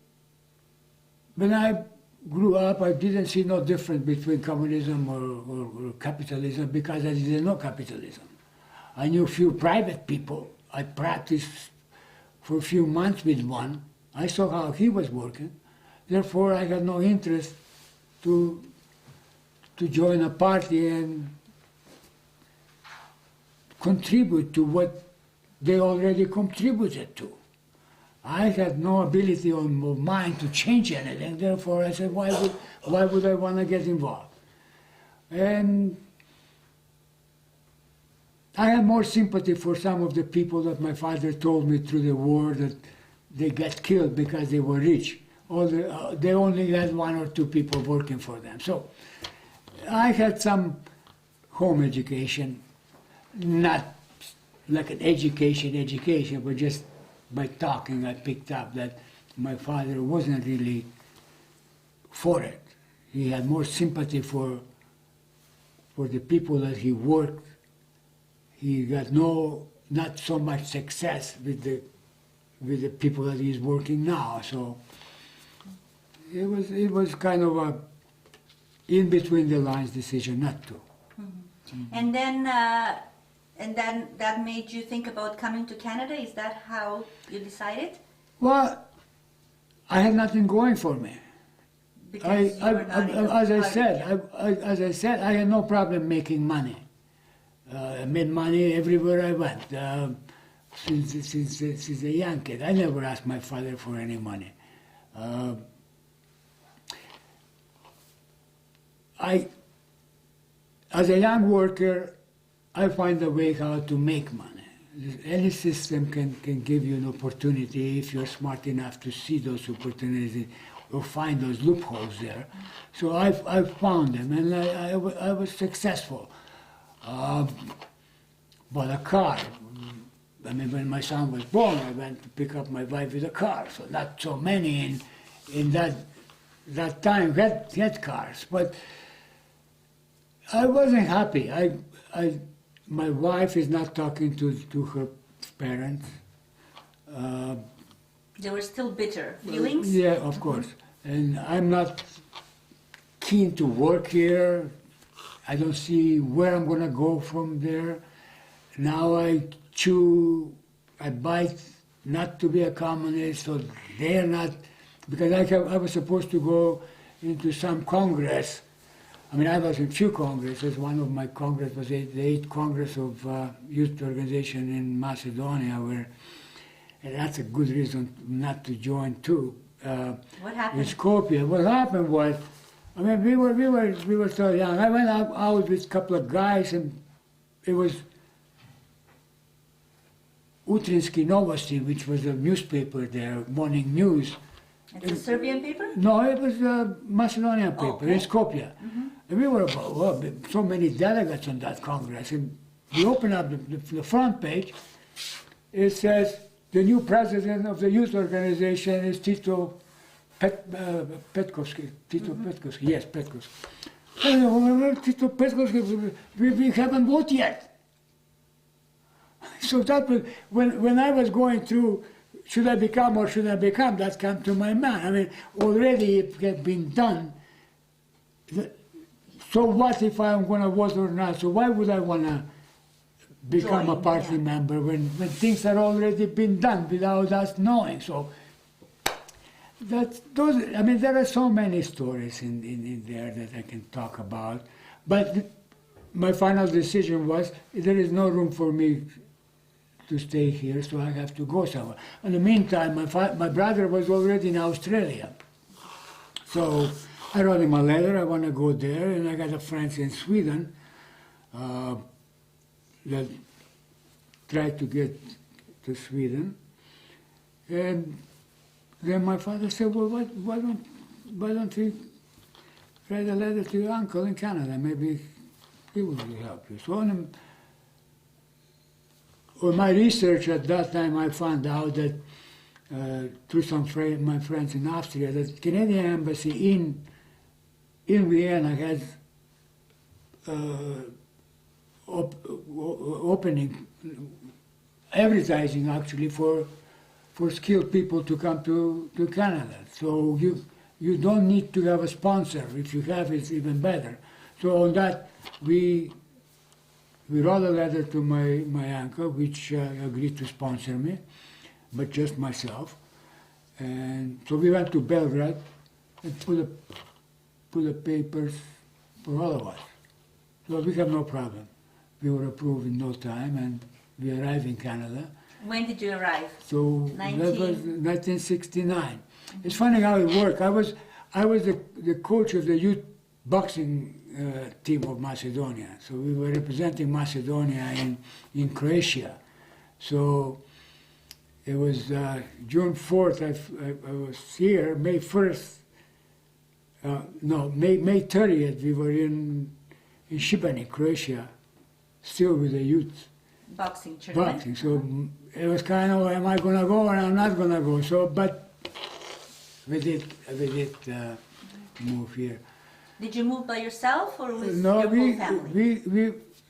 I grew up, I didn't see no difference between communism or capitalism, because I didn't know capitalism. I knew few private people. I practiced for a few months with one. I saw how he was working. Therefore, I had no interest to join a party and contribute to what they already contributed to. I had no ability of mind to change anything. Therefore, I said, why would I want to get involved? And I had more sympathy for some of the people that my father told me through the war that they got killed because they were rich. Or they only had one or two people working for them. So I had some home education, not like an education, but just by talking I picked up that my father wasn't really for it. He had more sympathy for the people that he worked. He got not so much success with the people that he's working now. So it was kind of a in between the lines decision not to. And then that made you think about coming to Canada? Is that how you decided? Well, I had nothing going for me. Because you were not able As to I said, I had no problem making money. I made money everywhere I went. Since a young kid, I never asked my father for any money. As a young worker, I find a way how to make money. Any system can give you an opportunity if you're smart enough to see those opportunities or find those loopholes there. So I found them, and I was successful. Bought a car. I mean, when my son was born, I went to pick up my wife with a car. So not so many in that time had cars, but I wasn't happy. My wife is not talking to her parents. There were still bitter feelings? Yeah, of course. And I'm not keen to work here. I don't see where I'm going to go from there. Now I bite not to be a communist, so they're not, because I was supposed to go into some congress. I mean, I was in few congresses. One of my congress was the 8th Congress of Youth Organization in Macedonia, and that's a good reason not to join too. What happened? In Skopje. What happened was, I mean, we were so young. I went out with a couple of guys, and it was Utrinski Novosti, which was a newspaper there, morning news. It's a Serbian paper? No, it was a Macedonian paper in Skopje. And we were about so many delegates on that Congress. And we open up the front page. It says, the new president of the youth organization is Tito Petkovski. Tito Petkovski, yes, Petkovski. Tito Petkovski, we haven't voted yet. So that was, when I was going through, should I become or should I become, that came to my mind. I mean, already it had been done. So what if I'm going to vote or not? So why would I want to become a party member when things are already been done without us knowing? So I mean, there are so many stories in there that I can talk about. But my final decision was there is no room for me to stay here, so I have to go somewhere. In the meantime, my brother was already in Australia. So I wrote him a letter, I want to go there, and I got a friend in Sweden that tried to get to Sweden. And then my father said, well, why don't you write a letter to your uncle in Canada? Maybe he will help you. So on my research at that time, I found out that through some my friends in Austria, that the Canadian embassy in Vienna has opening, advertising actually for skilled people to come to Canada. So you don't need to have a sponsor. If you have, it's even better. So on that, we wrote a letter to my uncle, which agreed to sponsor me, but just myself. And so we went to Belgrade and put the papers for all of us. So we have no problem. We were approved in no time, and we arrived in Canada. When did you arrive? So that was 1969. It's funny how it worked. I was the coach of the youth boxing team of Macedonia. So we were representing Macedonia in Croatia. So it was June 4th, I was here. May 1st, May 30th, we were in Šibenik, Croatia, still with the youth boxing tournament. boxing. So it was kind of, am I going to go or I'm not going to go? So, but we did move here. Did you move by yourself or with No, your whole family?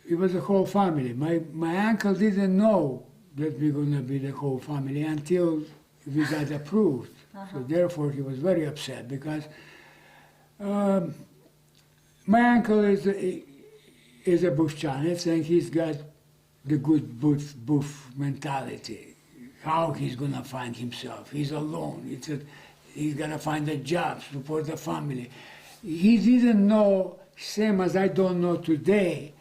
it was a whole family. My uncle didn't know that we're going to be the whole family until we got approved. So therefore he was very upset because my uncle is a Bufchanets and he's got the good Buf mentality. How he's going to find himself. He's alone. He's going to find a job, support the family. He didn't know, same as I don't know today,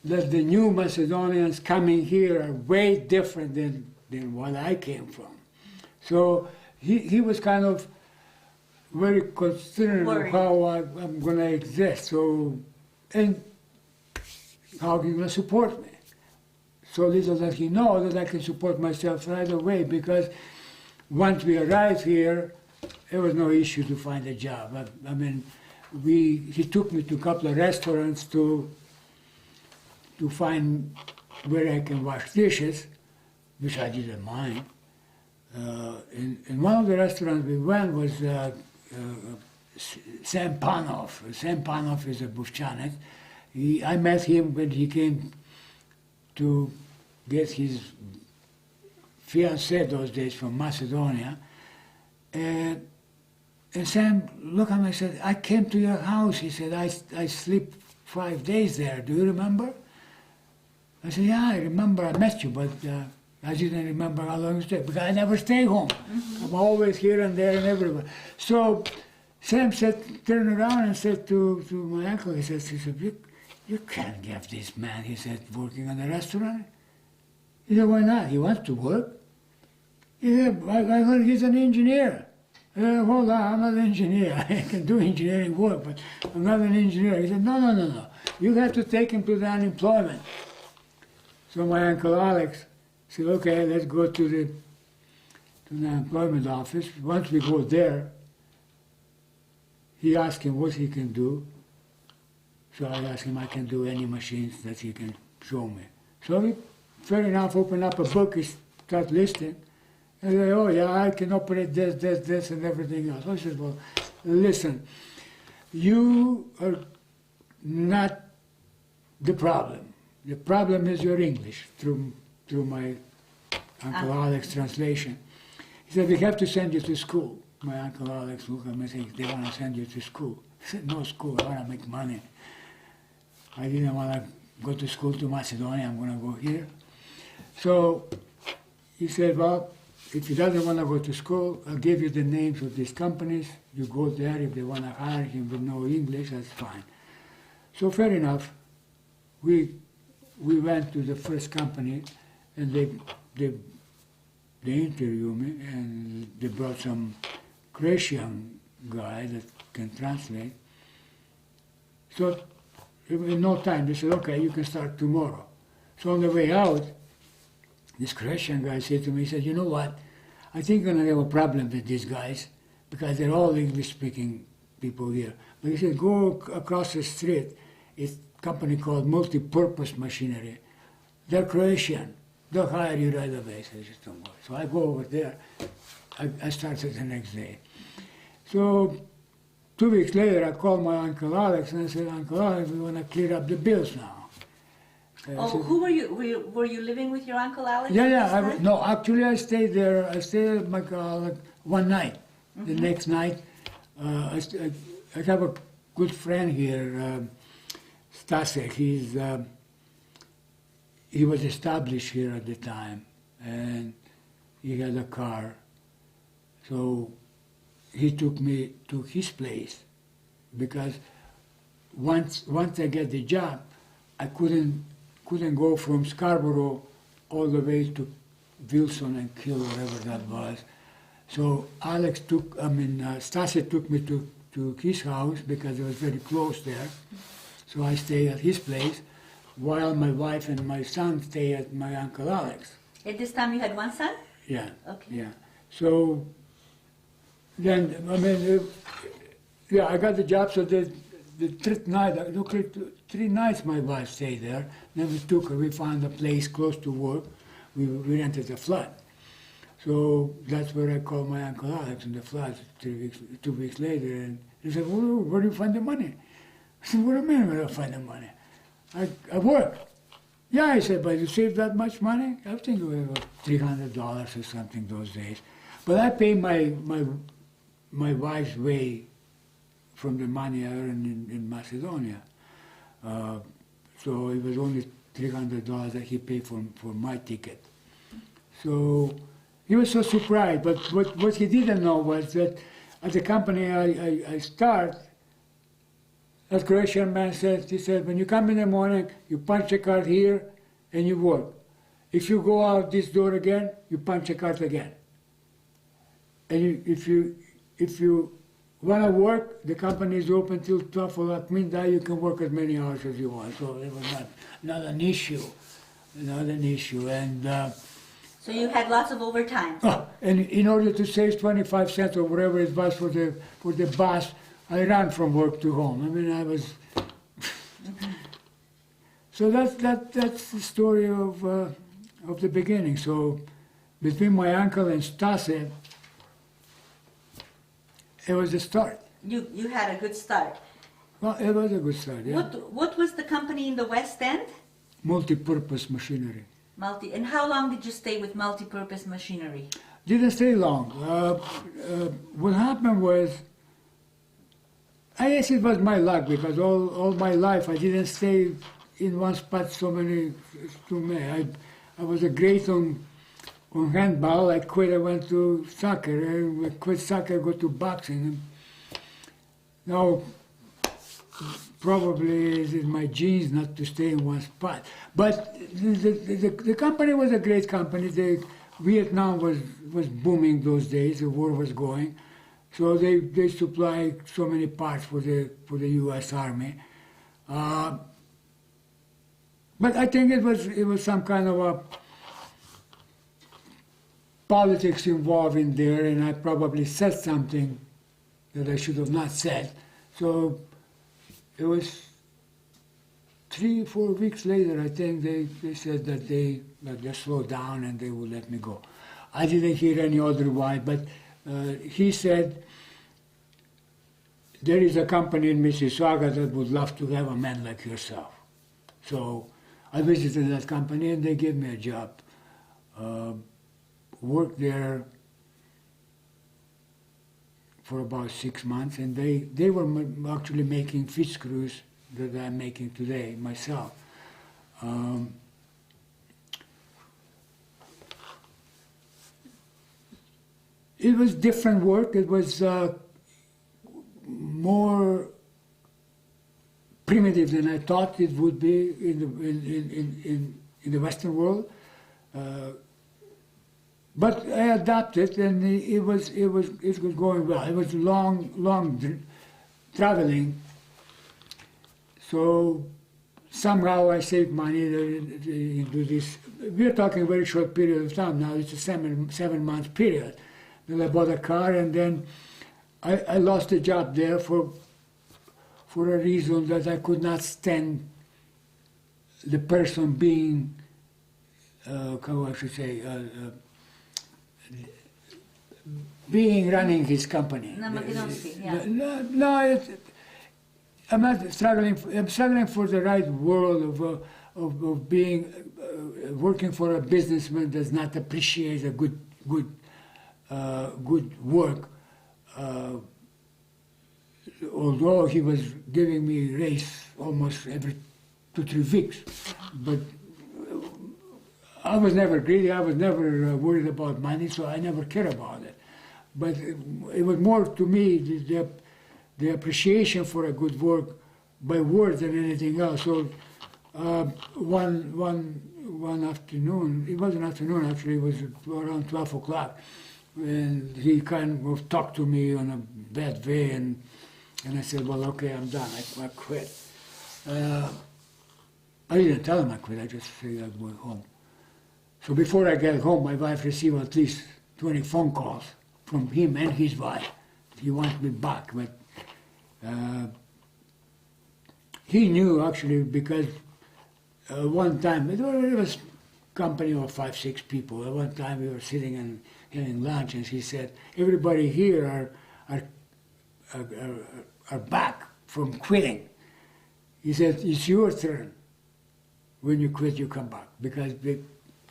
that the new Macedonians coming here are way different than what I came from. So he was kind of very concerned of how I'm going to exist. So, and how he's going to support me. So little that he knows that I can support myself right away, because once we arrived here, there was no issue to find a job. I mean, he took me to a couple of restaurants to find where I can wash dishes, which I didn't mind. In one of the restaurants we went was Sam Panov. Sam Panov is a Bufchanet. I met him when he came to get his fiancée those days from Macedonia. And Sam looked at me and said, I came to your house. He said, I sleep 5 days there. Do you remember? I said, yeah, I remember I met you, but I didn't remember how long you stayed, because I never stay home. I'm always here and there and everywhere. So Sam turned around and said to my uncle, he said, you can't give this man, he said, working in a restaurant. He said, why not? He wants to work. He said, I heard he's an engineer. I said, hold on, I'm not an engineer. I can do engineering work, but I'm not an engineer. He said, no. You have to take him to the unemployment. So my Uncle Alex said, okay, let's go to the unemployment office. Once we go there, he asked him what he can do. So I asked him, I can do any machines that he can show me. So he, fair enough, opened up a book, he started listing. And I said, oh yeah, I can operate this, and everything else. So I said, well, listen, you are not the problem. The problem is your English, through my Uncle Alex translation. He said, we have to send you to school. My Uncle Alex looked at me and said, they want to send you to school. I said, no school, I want to make money. I didn't want to go to school to Macedonia, I'm going to go here. So he said, well, if he doesn't want to go to school, I'll give you the names of these companies. You go there, if they want to hire him with no English, that's fine. So fair enough, we went to the first company, and they interviewed me, and they brought some Croatian guy that can translate. So in no time, they said, okay, you can start tomorrow. So on the way out, this Croatian guy said to me, he said, you know what, I think I'm going to have a problem with these guys, because they're all English-speaking people here. But he said, go across the street, it's a company called Multi-Purpose Machinery. They're Croatian. They'll hire you right away. So I said, don't worry. So I go over there. I started the next day. So 2 weeks later, I called my Uncle Alex, and I said, Uncle Alex, we want to clear up the bills now. Said, who were you? Were you living with your Uncle Alex? Yeah. No, actually, I stayed there. I stayed at my Uncle Alex one night. The next night, I have a good friend here, Stasek. He was established here at the time, and he had a car. So he took me to his place, because once I get the job, I couldn't go from Scarborough all the way to Wilson and Kill, wherever that was. So Stasek took me to his house, because it was very close there. So I stayed at his place, while my wife and my son stay at my Uncle Alex. At this time you had one son? Yeah. Okay. Yeah. So then, I got the job, so the 3 nights my wife stayed there. Then we found a place close to work. We rented a flat. So that's where I called my Uncle Alex in the flats 2 weeks later, and he said, where do you find the money? I said, what do you mean where do I find the money? I work. Yeah, I said, but you saved that much money? I think it was about $300 or something those days. But I paid my wife's way from the money I earned in Macedonia. So it was only $300 that he paid for my ticket. So he was so surprised, but what he didn't know was that at the company I start, as Croatian man said, he said, when you come in the morning, you punch a card here and you work. If you go out this door again, you punch a card again. And if you want to work, the company is open till 12 o'clock midnight, you can work as many hours as you want. So it was not an issue, And So you had lots of overtime. And in order to save 25 cents or whatever it was for the bus, I ran from work to home. I mean, I was. So that's the story of the beginning. So between my uncle and Stase, it was a start. You had a good start. Well, it was a good start. Yeah. What was the company in the West End? Multi-purpose machinery. And how long did you stay with multi-purpose machinery? Didn't stay long. What happened was, I guess it was my luck, because all my life I didn't stay in one spot too many. I was a great on handball. I quit, I went to soccer. I quit soccer, go to boxing. Now, probably it's in my genes not to stay in one spot. But the company was a great company. Vietnam was booming those days. The war was going. So they supply so many parts for the U.S. Army. But I think it was some kind of a politics involved in there, and I probably said something that I should have not said. So it was 3 or 4 weeks later, I think they said that they slowed down and they would let me go. I didn't hear any otherwise, but he said, there is a company in Mississauga that would love to have a man like yourself. So I visited that company and they gave me a job. Worked there for about 6 months, and they were actually making fish screws that I'm making today myself. It was different work. It was more primitive than I thought it would be in the Western world. But I adapted, and it was going well. It was long traveling. So somehow I saved money into this. We're talking a very short period of time now. It's a 7-month period. Then I bought a car, and then I lost a job there for a reason that I could not stand the person being, how I should say, running his company. No, I'm not struggling. I'm struggling for the right world of being working for a businessman does not appreciate a good work. Although he was giving me raise almost every 2-3 weeks, but I was never greedy. I was never worried about money, so I never cared about it. But it was more to me the appreciation for a good work by word than anything else. So one afternoon, it wasn't afternoon actually, it was around 12 o'clock, and he kind of talked to me in a bad way, and I said, well, okay, I'm done, I quit. I didn't tell him I quit, I just said I'd go home. So before I got home, my wife received at least 20 phone calls from him and his wife. He wants me back, but he knew actually, because one time, it was a company of 5, 6 people. At one time we were sitting and having lunch, and he said, everybody here are back from quitting. He said, it's your turn. When you quit, you come back. Because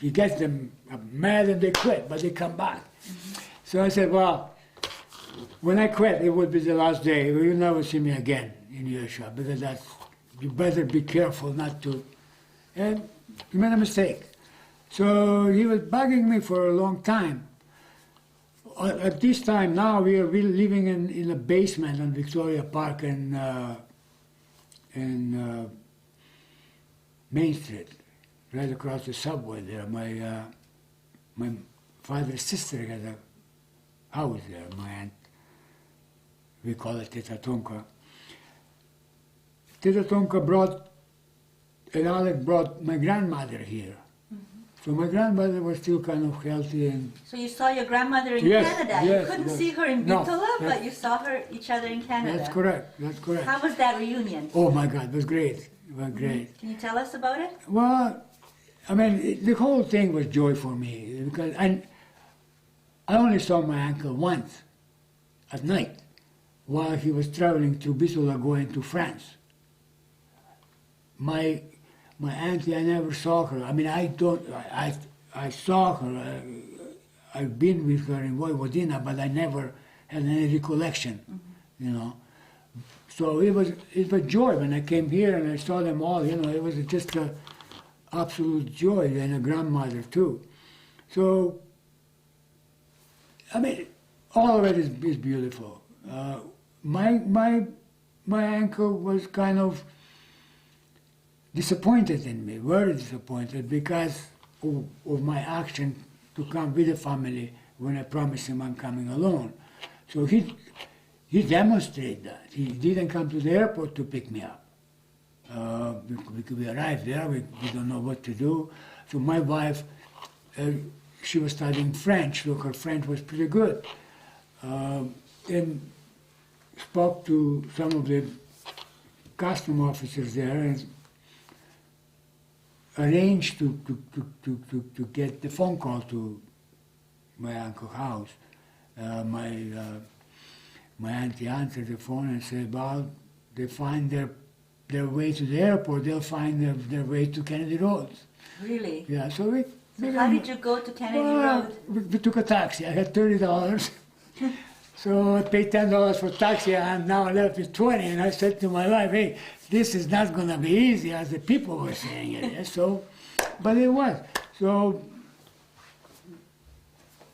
you get them mad and they quit, but they come back. Mm-hmm. So I said, well, when I quit, it would be the last day. You'll never see me again in your shop, because you better be careful not to. And you made a mistake. So he was bugging me for a long time. At this time now, we are really living in a basement on Victoria Park in Main Street, right across the subway there. My father's sister had a house there, my aunt. We call it Teta Tonka. Teta Tonka and Alec brought my grandmother here. So my grandmother was still kind of healthy. And so you saw your grandmother in Canada. You couldn't see her in Bitola, but you saw each other in Canada. That's correct. That's correct. How was that reunion? Oh my God, it was great. It was great. Can you tell us about it? Well, I mean, the whole thing was joy for me, because I only saw my uncle once at night while he was traveling through Bitola going to France. My auntie, I never saw her. I mean, I saw her. I've been with her in Vojvodina, but I never had any recollection, you know. So it was joy when I came here and I saw them all. You know, it was just an absolute joy, and a grandmother too. So, I mean, all of it is beautiful. My uncle was kind of disappointed in me, very disappointed, because of my action to come with the family when I promised him I'm coming alone. So he demonstrated that. He didn't come to the airport to pick me up. We arrived there, we don't know what to do. So my wife, she was studying French, so her French was pretty good. And spoke to some of the custom officers there and arranged to get the phone call to my uncle's house. My auntie answered the phone and said, well, they find their way to the airport, they'll find their way to Kennedy Road. Really? Yeah, so how did you go to Kennedy Road? We took a taxi. I had $30. So I paid $10 for taxi, and now I left with 20. And I said to my wife, hey, this is not going to be easy, as the people were saying it. So, but it was. So,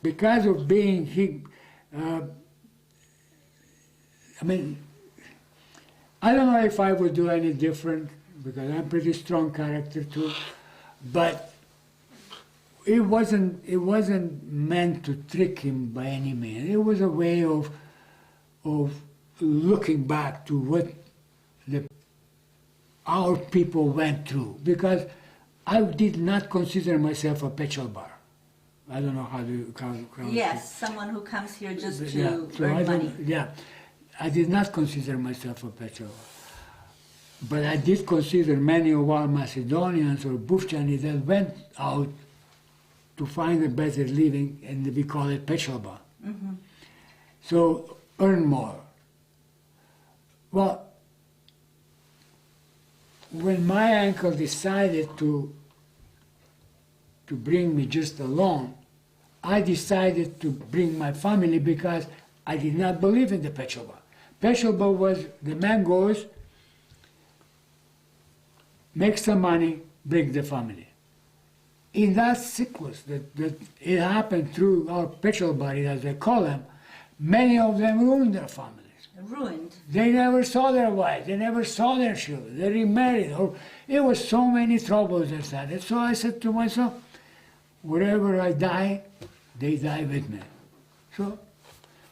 because of being I mean, I don't know if I would do any different, because I'm a pretty strong character too, but it wasn't meant to trick him by any means. It was a way of looking back to what our people went through, because I did not consider myself a petrol bar. I don't know how to... Yes, someone who comes here just to earn money. Yeah, I did not consider myself a petrol bar. But I did consider many of our Macedonians or Bufchani that went out to find a better living, and we call it pechelba. So earn more. Well, when my uncle decided to bring me just alone, I decided to bring my family, because I did not believe in the pechelba. Pechelba was the man goes, makes some money, brings the family. In that sequence that it happened through our petrol body, as they call them, many of them ruined their families. Ruined? They never saw their wives, they never saw their children, they remarried. It was so many troubles that started. So I said to myself, wherever I die, they die with me. So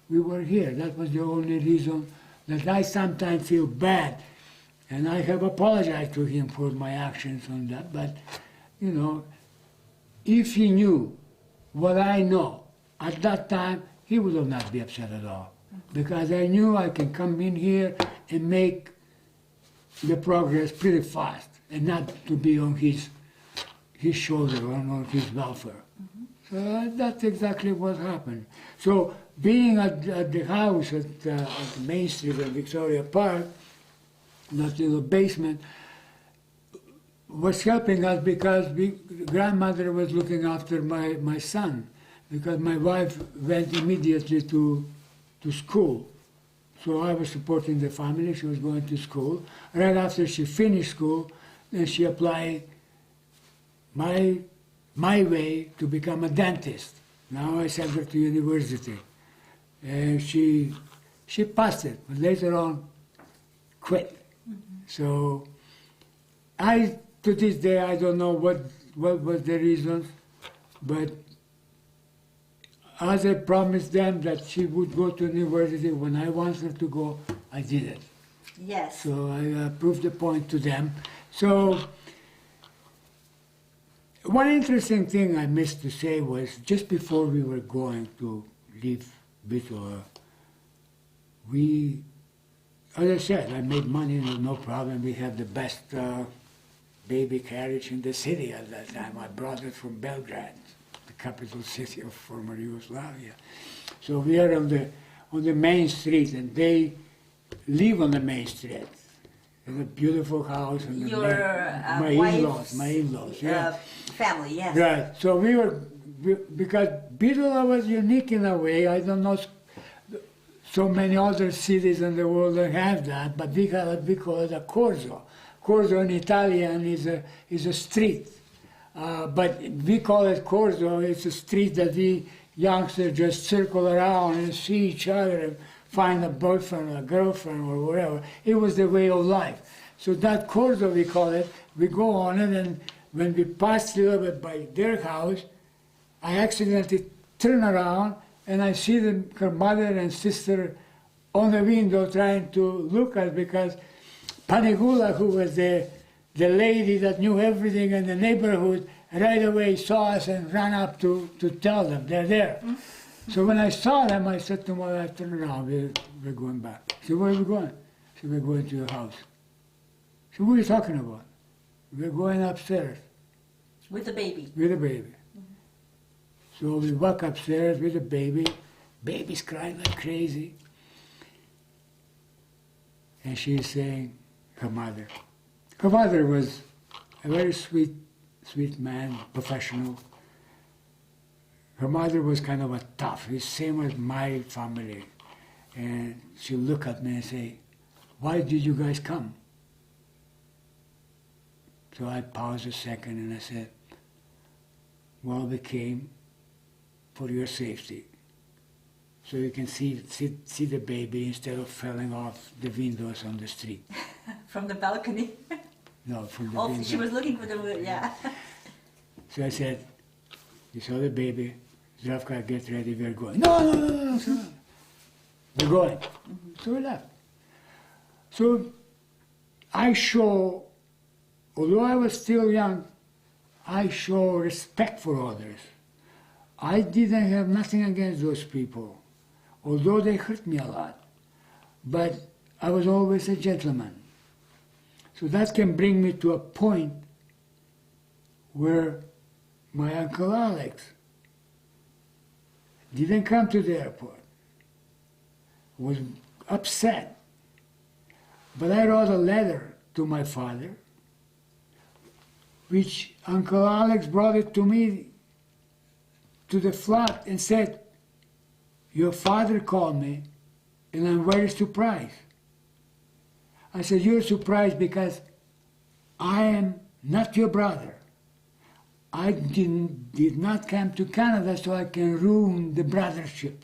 we were here. That was the only reason that I sometimes feel bad. And I have apologized to him for my actions on that, but, you know, if he knew what I know at that time, he would have not been upset at all. Because I knew I can come in here and make the progress pretty fast, and not to be on his his shoulder, on his welfare. So that's exactly what happened. So being at the house at Main Street in Victoria Park, that little basement, was helping us because grandmother was looking after my son, because my wife went immediately to school. So I was supporting the family. She was going to school. Right after she finished school, then she applied my way to become a dentist. Now I sent her to university. And she passed it, but later on quit. So to this day, I don't know what was the reasons, but as I promised them that she would go to university when I wanted her to go, I did it. Yes. So I proved the point to them. So one interesting thing I missed to say was just before we were going to leave Bitola, as I said, I made money, no problem. We had the best baby carriage in the city at that time. I brought it from Belgrade, the capital city of former Yugoslavia. So we are on the main street, and they live on the main street. In a beautiful house. And my in-laws, yeah. Family, yes. Right. So because Bitola was unique in a way. I don't know so many other cities in the world that have that, but we call it a corso. Corso in Italian is a street, but we call it corso. It's a street that the youngsters just circle around and see each other and find a boyfriend or a girlfriend or whatever. It was the way of life. So that corso, we call it, we go on it, and when we passed a little bit by their house, I accidentally turn around and I see her mother and sister on the window trying to look at, because Panigula, who was the lady that knew everything in the neighborhood, right away saw us and ran up to tell them they're there. So when I saw them, I said to my wife, turn around, we're going back. She said, where are we going? I said, we're going to your house. She said, what are you talking about? We're going upstairs. With the baby? With the baby. So we walk upstairs with the baby. Baby's crying like crazy. And she's saying, her mother. Her mother was a very sweet man, professional. Her mother was kind of a tough, the same as my family. And she'll look at me and say, why did you guys come? So I paused a second and I said, well, we came for your safety. So you can see the baby instead of falling off the windows on the street. From the balcony? No, from the window. window. She was looking for the, yeah. So I said, you saw the baby, Zdravka, get ready, we're going. No, we're going. So we left. So I show, although I was still young, I show respect for others. I didn't have nothing against those people, although they hurt me a lot. But I was always a gentleman. So that can bring me to a point where my Uncle Alex didn't come to the airport, was upset. But I wrote a letter to my father, which Uncle Alex brought it to me to the flat and said, your father called me and I'm very surprised. I said, you're surprised because I am not your brother. I did not come to Canada so I can ruin the brothership.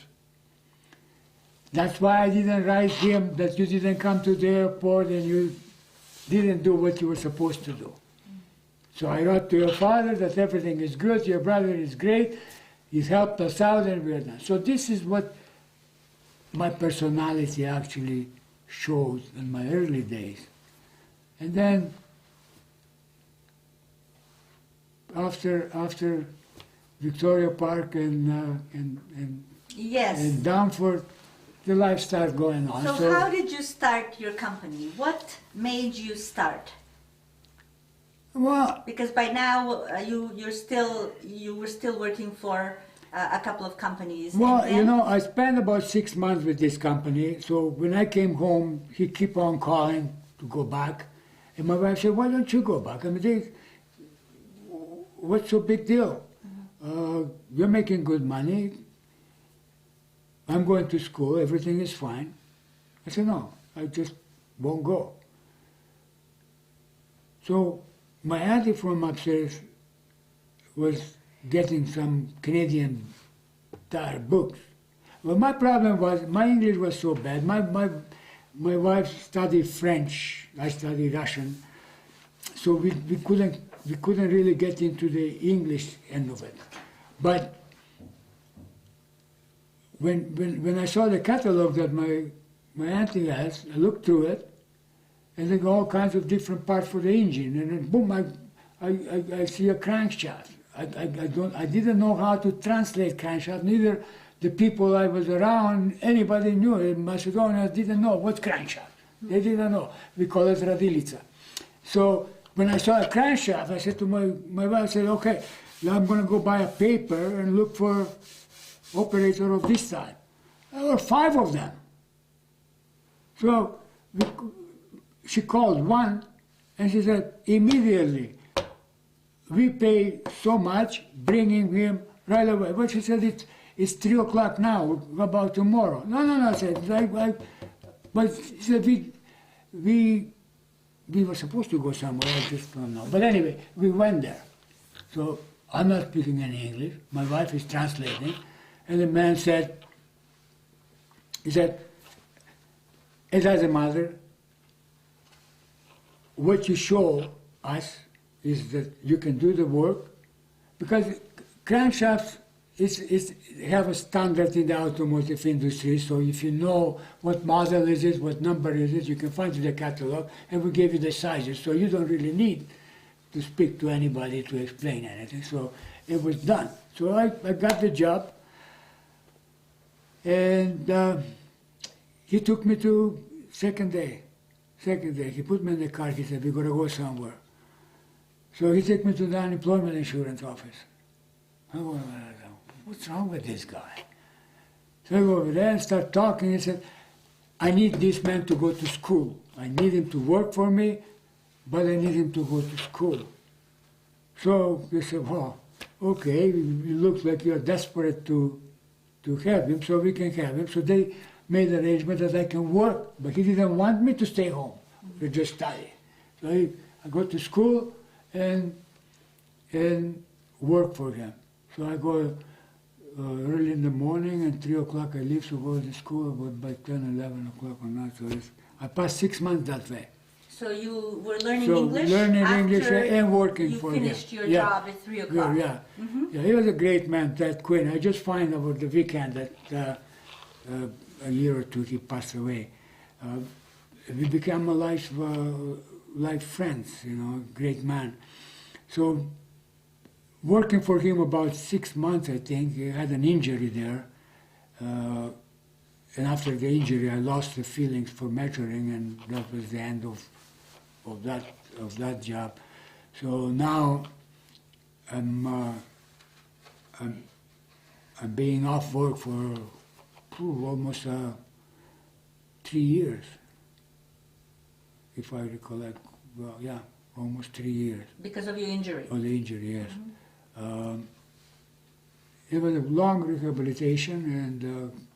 That's why I didn't write him that you didn't come to the airport and you didn't do what you were supposed to do. So I wrote to your father that everything is good, your brother is great, he's helped us out and we're done. So this is what my personality actually showed in my early days. And then after Victoria Park and yes. and Downford, the life started going on. So how did you start your company? What made you start? Well, Because by now you were still working for a couple of companies. well, and then, I spent about 6 months with this company. So when I came home, he kept on calling to go back. And my wife said, why don't you go back? I mean, what's so big deal? You're making good money. I'm going to school. Everything is fine. I said, no, I just won't go. So my auntie from upstairs was getting some Canadian tire books. Well, my problem was my English was so bad. My wife studied French. I studied Russian. So we couldn't really get into the English end of it. But when I saw the catalog that my auntie has, I looked through it, and there were all kinds of different parts for the engine, and then boom, I see a crankshaft. I didn't know how to translate crankshaft. Neither the people I was around, anybody knew. In Macedonia didn't know what crankshaft. They didn't know. We call it radilica. So when I saw a crankshaft, I said to my wife, I said, okay, now I'm going to go buy a paper and look for operator of this type. There were 5 of them. So she called one, and she said, immediately, we pay so much, bringing him right away. But she said, it's 3 o'clock now, what about tomorrow? No, I said, but she said, we were supposed to go somewhere, I just don't know. But anyway, we went there. So I'm not speaking any English, my wife is translating, and the man said, he said, it doesn't matter, what you show us is that you can do the work, because crankshafts have a standard in the automotive industry, so if you know what model is it, what number is it, you can find in the catalog, and we give you the sizes, so you don't really need to speak to anybody to explain anything. So it was done. So I got the job, and he took me to second day. He put me in the car, he said, we're going to go somewhere. So he took me to the unemployment insurance office. I go, what's wrong with this guy? So I go over there and start talking. He said, I need this man to go to school. I need him to work for me, but I need him to go to school. So they said, well, okay, it looks like you're desperate to have him, so we can have him. So they made arrangement that I can work, but he didn't want me to stay home, to just study. So I go to school and work for him. So I go early in the morning, and 3 o'clock I leave to go to school, about by 10, 11 o'clock or not. So I passed 6 months that way. So you were learning English learning after English and working for him. You finished your job at 3 o'clock. Yeah. Yeah, he was a great man, that Quinn. I just find over the weekend that a year or two he passed away. We became a life friends, great man. So working for him about 6 months, I think. He had an injury there. And after the injury, I lost the feelings for measuring, and that was the end of that job. So now I'm being off work for almost 3 years, if I recollect. Well, yeah, almost 3 years. Because of your injury? Oh, the injury, yes. It was a long rehabilitation, and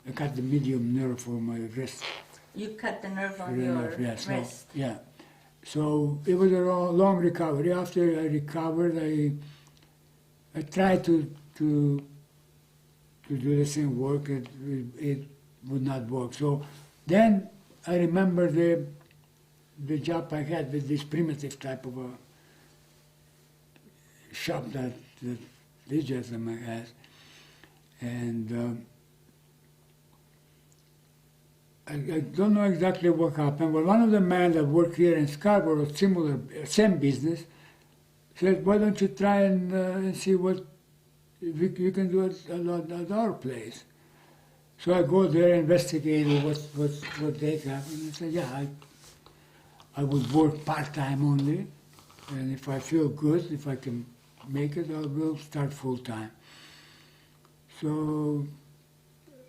I cut the medium nerve for my wrist. You cut the nerve on your wrist? Yeah. So it was a long recovery. After I recovered, I tried to do the same work. It would not work. So then I remember the job I had with this primitive type of a shop that this gentleman has. And I don't know exactly what happened, but one of the men that worked here in Scarborough, same business, said, why don't you try and see what we can do at our place. So I go there, investigate what they have, and I said, yeah, I would work part-time only, And if I feel good, if I can make it, I will start full-time. So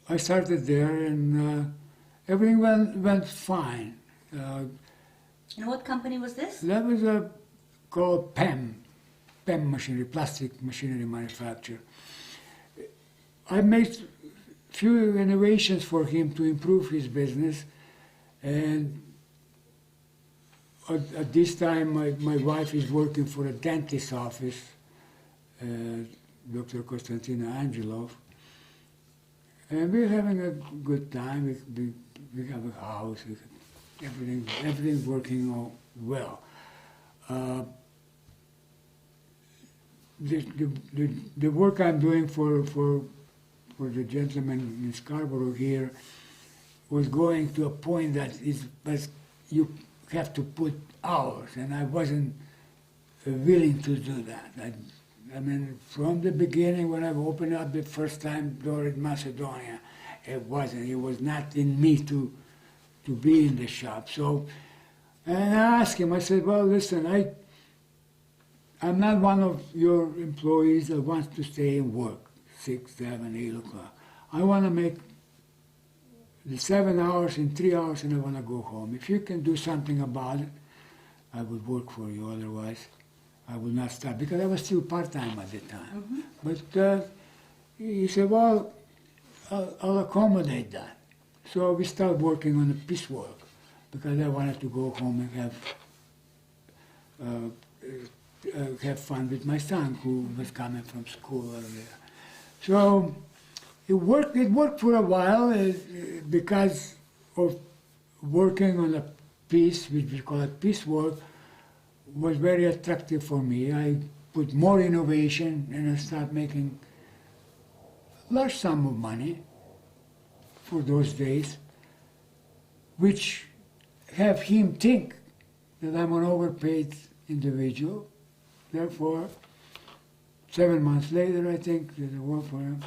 I started there, and everything went fine. And what company was this? That was called PEM machinery, plastic machinery manufacturer. I made few innovations for him to improve his business, and at this time my wife is working for a dentist's office, Dr. Konstantina Angelov, and we're having a good time. We have a house, everything's working all well. The work I'm doing for the gentleman in Scarborough here was going to a point that you have to put hours, and I wasn't willing to do that. I mean, from the beginning, when I opened up the first time door in Macedonia, it was not in me to be in the shop. So, and I asked him, I said, well, listen, I'm not one of your employees that wants to stay and work 6, 7, 8 o'clock. I want to make the 7 hours in 3 hours, and I want to go home. If you can do something about it, I would work for you. Otherwise, I will not start, because I was still part-time at the time. Mm-hmm. But he said, well, I'll accommodate that. So we started working on the piecework, because I wanted to go home and have fun with my son, who was coming from school earlier. So it worked for a while, because of working on a piece, which we call it piecework, was very attractive for me. I put more innovation, and I started making large sum of money for those days, which have him think that I'm an overpaid individual. Therefore, 7 months later, I think, that I worked for him,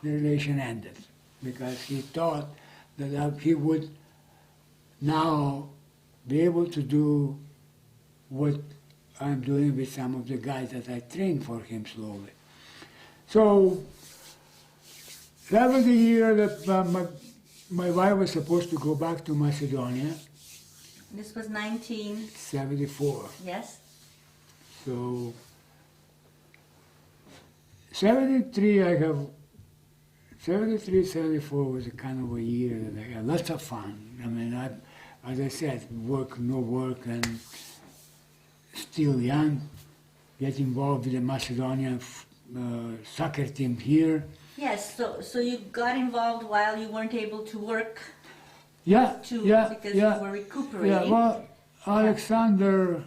the relation ended, because he thought that he would now be able to do what I'm doing with some of the guys that I trained for him slowly. So that was the year that my wife was supposed to go back to Macedonia. This was 1974. Yes. So 73, 74 was a kind of a year that I had lots of fun. I mean, as I said, work, no work, and still young, get involved with the Macedonian soccer team here. Yes, so you got involved while you weren't able to work. Because you were recuperating. Yeah, well, Alexander,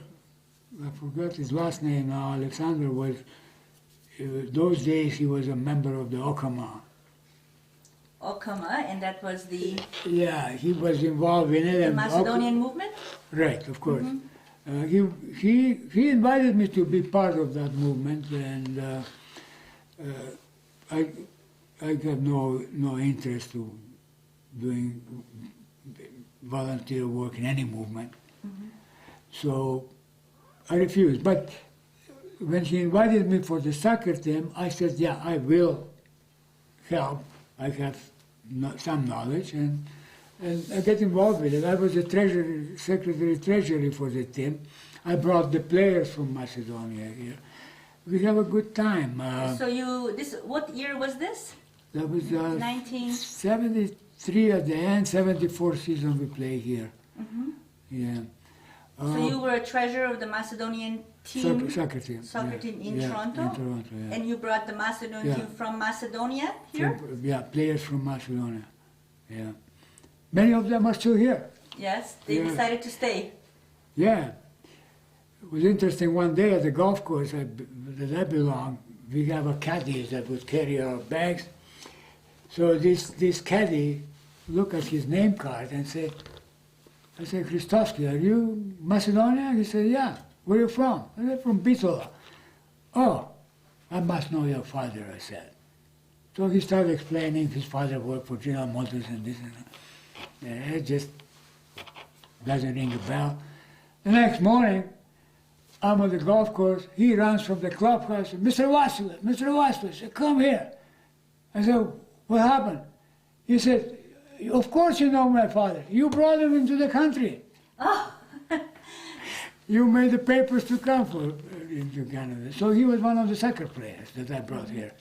I forgot his last name now. Alexander was, those days he was a member of the Okama. Okama, and that was the... Yeah, he was involved in it. The Macedonian movement? Right, of course. Mm-hmm. He invited me to be part of that movement, and I have no interest to doing volunteer work in any movement. Mm-hmm. So I refused. But when he invited me for the soccer team, I said, yeah, I will help. I have some knowledge, and I get involved with it. I was the secretary for the team. I brought the players from Macedonia here. We have a good time. What year was this? That was 1973 at the end, 74 season we play here. Mm-hmm. Yeah. So you were a treasurer of the Macedonian team? Soccer team. Team in Toronto? In Toronto, yeah. And you brought the Macedonian team from Macedonia here? Players from Macedonia. Yeah. Many of them are still here. Yes, they decided to stay. Yeah. It was interesting, one day at the golf course that I belong, we have a caddy that would carry our bags. So this caddy looked at his name card and said, I said, Christovsky, are you Macedonian? He said, yeah. Where are you from? I said, from Bitola. Oh, I must know your father, I said. So he started explaining his father worked for General Motors and this and that. It just doesn't ring a bell. The next morning, I'm on the golf course. He runs from the clubhouse. Mr. Vasilev, Mr. Vasilev, I said, come here. I said, what happened? He said, of course you know my father. You brought him into the country. Oh. You made the papers to come into Canada. So he was one of the soccer players that I brought here.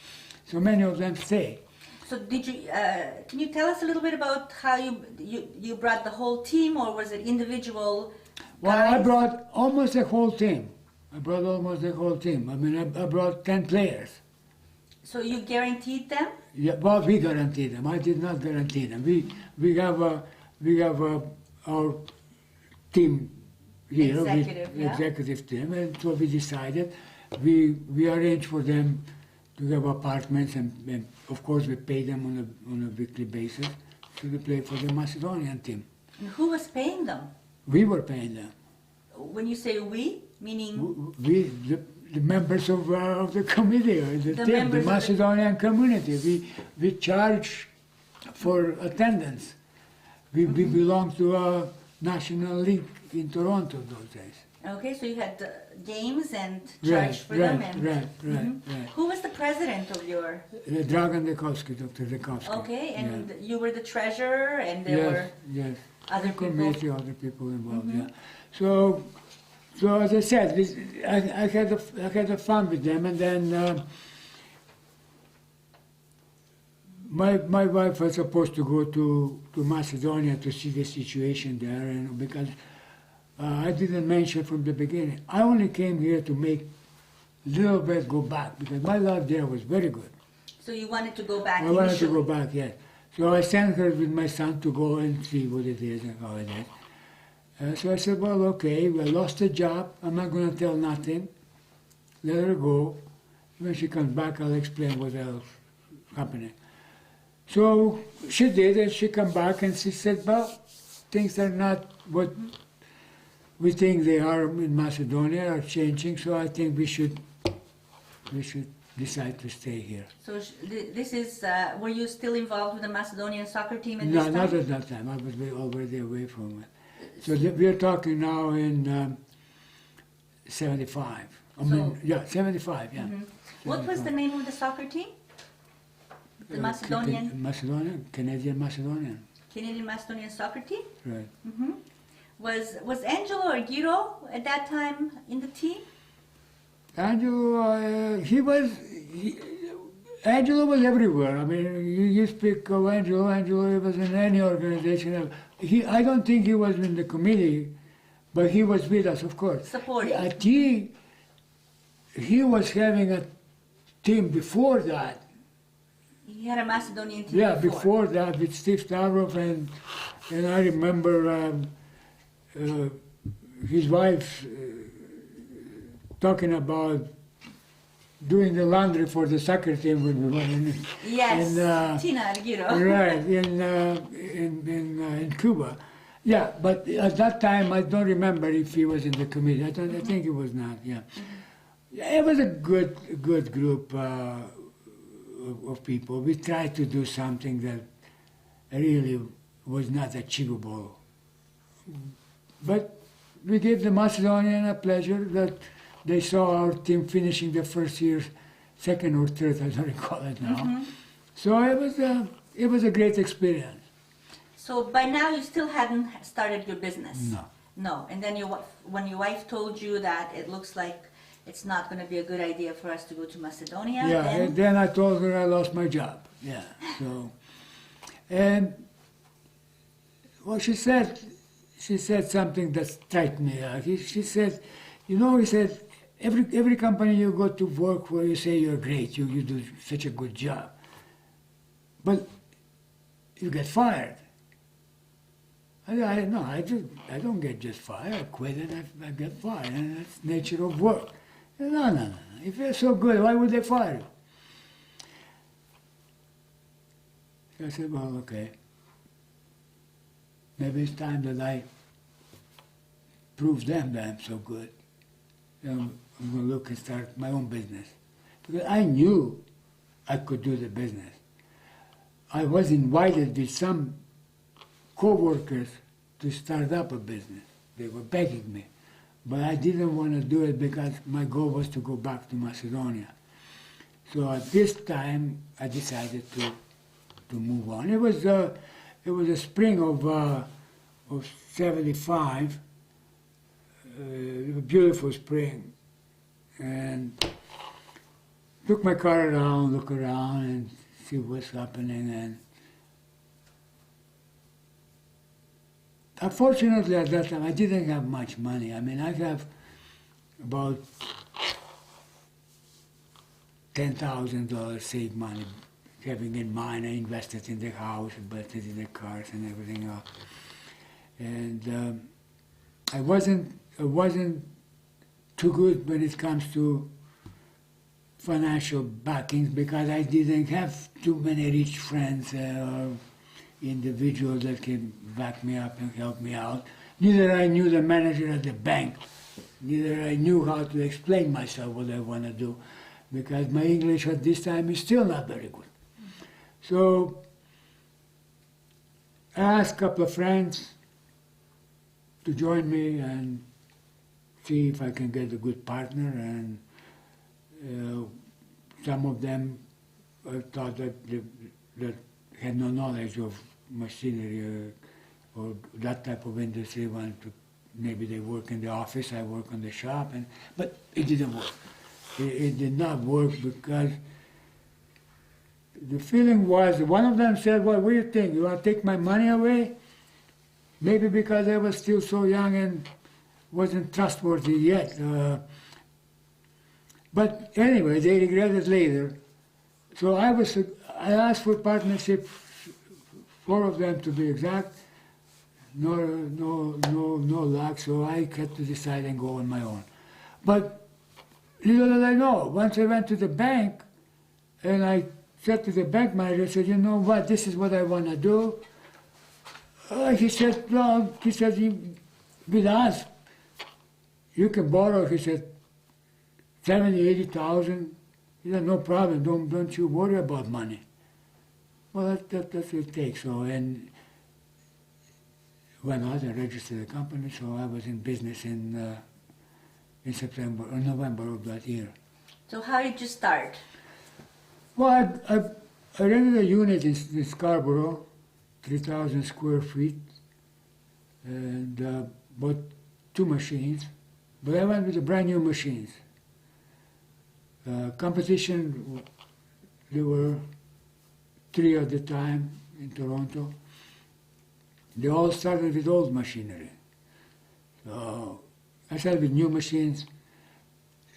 So many of them stay. So did you? Can you tell us a little bit about how you brought the whole team, or was it individual? Well, guys? I brought almost the whole team. I mean, I brought 10 players. So you guaranteed them? Yeah, well, we guaranteed them. I did not guarantee them. We have our team here, executive team, and so we decided we arranged for them to have apartments, and of course we pay them on a weekly basis to play for the Macedonian team. And who was paying them? We were paying them. When you say we, meaning? We, the members of the committee, or the team, the Macedonian community. We charge for attendance. We belong to a national league in Toronto those days. Okay, so you had games and charged for them. Right. Who was the president of your? Dragan Dekovsky, Dr. Dekovsky. Okay, and you were the treasurer, and there were other people. Committee, other people involved. Yeah. So as I said, I had a fun with them, and then my wife was supposed to go to Macedonia to see the situation there, and because I didn't mention from the beginning, I only came here to make a little bit go back, because my life there was very good. So you wanted to go back I wanted to go back, yes. So I sent her with my son to go and see what it is and how it is. So I said, well, okay, I lost the job. I'm not going to tell nothing. Let her go. When she comes back, I'll explain what else is happening. So she did, and she came back and she said, well, things are not what we think they are in Macedonia, are changing, so I think we should decide to stay here. So this is, were you still involved with the Macedonian soccer team at this time? No, not at that time. I was already away from it. So we are talking now in 75. I mean, 75, yeah. Mm-hmm. What was the name of the soccer team? The Macedonian? Macedonian, Canadian Macedonian. Canadian Macedonian soccer team? Right. Mm-hmm. Was Angelo or Giro at that time in the team? Angelo, Angelo was everywhere. I mean, you speak of Angelo, Angelo was in any organization. I don't think he was in the committee, but he was with us, of course. Supporting. He was having a team before that. He had a Macedonian team before that with Steve Stavrov, and I remember his wife talking about doing the laundry for the soccer team when we were in. Yes, Tina Argiro. Right, in Cuba. Yeah, but at that time I don't remember if he was in the committee. I think he was not. Yeah, it was a good group of people. We tried to do something that really was not achievable, but we gave the Macedonian a pleasure that they saw our team finishing the first year, second or third, I don't recall it now. Mm-hmm. So it was a great experience. So by now you still hadn't started your business? No. No, and then when your wife told you that it looks like it's not going to be a good idea for us to go to Macedonia. Yeah, then I told her I lost my job. Yeah, so, and well, she said something that struck me. She said, you know, he said, every company you go to work for, you say you're great, you do such a good job, but you get fired. I don't get just fired. I quit and I get fired, and that's the nature of work. No. If you're so good, why would they fire you? I said, well, okay. Maybe it's time that I prove them that I'm so good. I'm going to look and start my own business. Because I knew I could do the business. I was invited with some co-workers to start up a business. They were begging me. but I didn't want to do it because my goal was to go back to Macedonia. So at this time, I decided to move on. It was a spring of '75, a beautiful spring, and took my car around, look around, and see what's happening. And unfortunately, at that time, I didn't have much money. I mean, I have about $10,000 saved money, having in mind I invested in the house, invested in the cars and everything else. And I wasn't too good when it comes to financial backings because I didn't have too many rich friends or individuals that can back me up and help me out. Neither I knew the manager at the bank. Neither I knew how to explain myself what I want to do because my English at this time is still not very good. So I asked a couple of friends to join me and see if I can get a good partner, and some of them thought that had no knowledge of machinery or that type of industry. Maybe they work in the office, I work in the shop, but it didn't work. It did not work because the feeling was, one of them said, "Well, what do you think? You want to take my money away?" Maybe because I was still so young and wasn't trustworthy yet. But anyway, they regretted later. So I asked for partnership, 4 of them to be exact. No luck. So I had to decide and go on my own. But little did I know, once I went to the bank and I said to the bank manager, I said, "You know what? This is what I want to do." He said, "No." He said, "With us, you can borrow." He said, 70, 80,000. He said, "No problem. Don't you worry about money." Well, that's what it takes. So, and went out and registered the company. So I was in business in September or November of that year. So how did you start? Well, I rented a unit in Scarborough, 3,000 square feet, and bought 2 machines. But I went with the brand new machines. Competition, there were 3 at the time in Toronto. They all started with old machinery. So I started with new machines,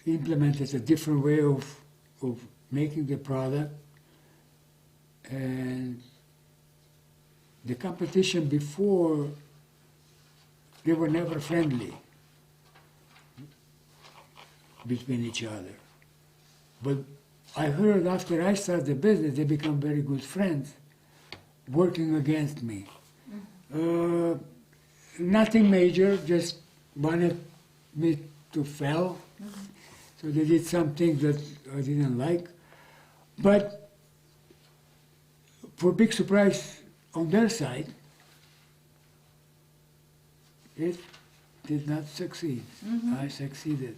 implemented a different way of making the product, and the competition before, they were never friendly between each other. But I heard after I started the business, they become very good friends, working against me. Nothing major, just wanted me to fail. So they did some things that I didn't like. But for big surprise on their side, it did not succeed. I succeeded.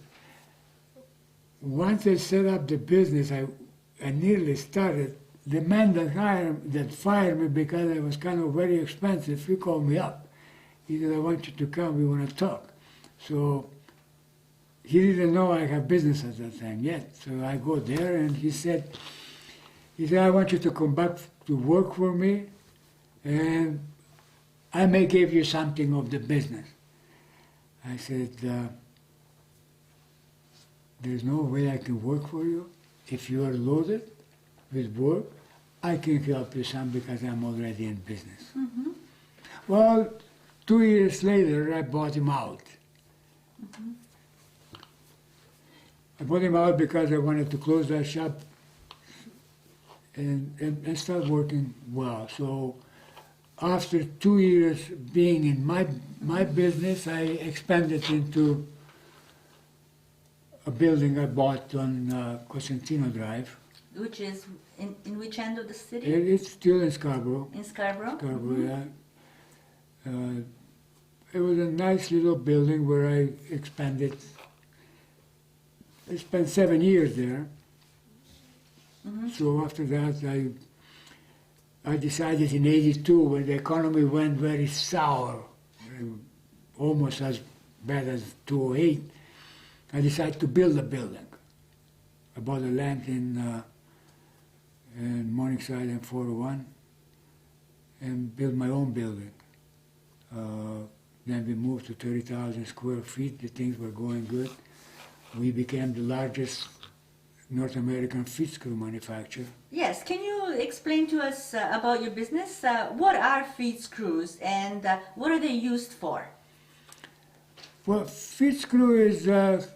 Once I set up the business, I nearly started. The man that fired me because I was kind of very expensive, he called me up. He said, "I want you to come, we want to talk." So he didn't know I have business at that time yet. So I go there and he said, "I want you to come back to work for me and I may give you something of the business." I said, "There's no way I can work for you. If you are loaded with work, I can help you some because I'm already in business." Well, 2 years later, I bought him out. I bought him out because I wanted to close that shop and start working well. So after 2 years being in my business, I expanded into a building I bought on Cosentino Drive. Which is in which end of the city? It's still in Scarborough. In Scarborough? Scarborough, yeah. it was a nice little building where I expanded. I spent 7 years there. So after that, I decided in '82, when the economy went very sour, almost as bad as 2008, I decided to build a building. I bought a land in Morningside and 401 and built my own building. Then we moved to 30,000 square feet. The things were going good. We became the largest North American feed screw manufacturer. Yes, can you explain to us about your business? What are feed screws and what are they used for? Well, feed screw is a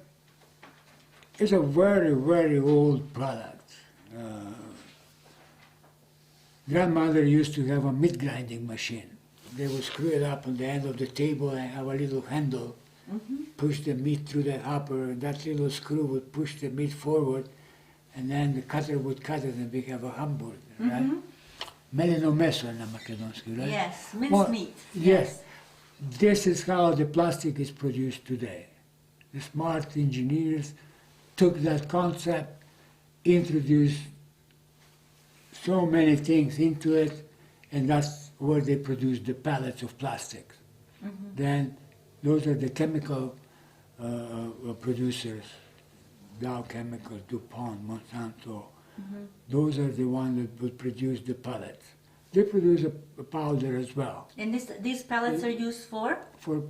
very, very old product. Grandmother used to have a meat grinding machine. They would screw it up on the end of the table and have a little handle, push the meat through the hopper, and that little screw would push the meat forward, and then the cutter would cut it and we have a hamburger, right? Meleno meso na makedonski, right? Yes, minced meat. Yes. This is how the plastic is produced today. The smart engineers took that concept, introduced so many things into it, and that's where they produce the pallets of plastic. Then those are the chemical producers, Dow Chemical, DuPont, Monsanto. Those are the ones that will produce the pellets. They produce a powder as well. And these pellets are used for? For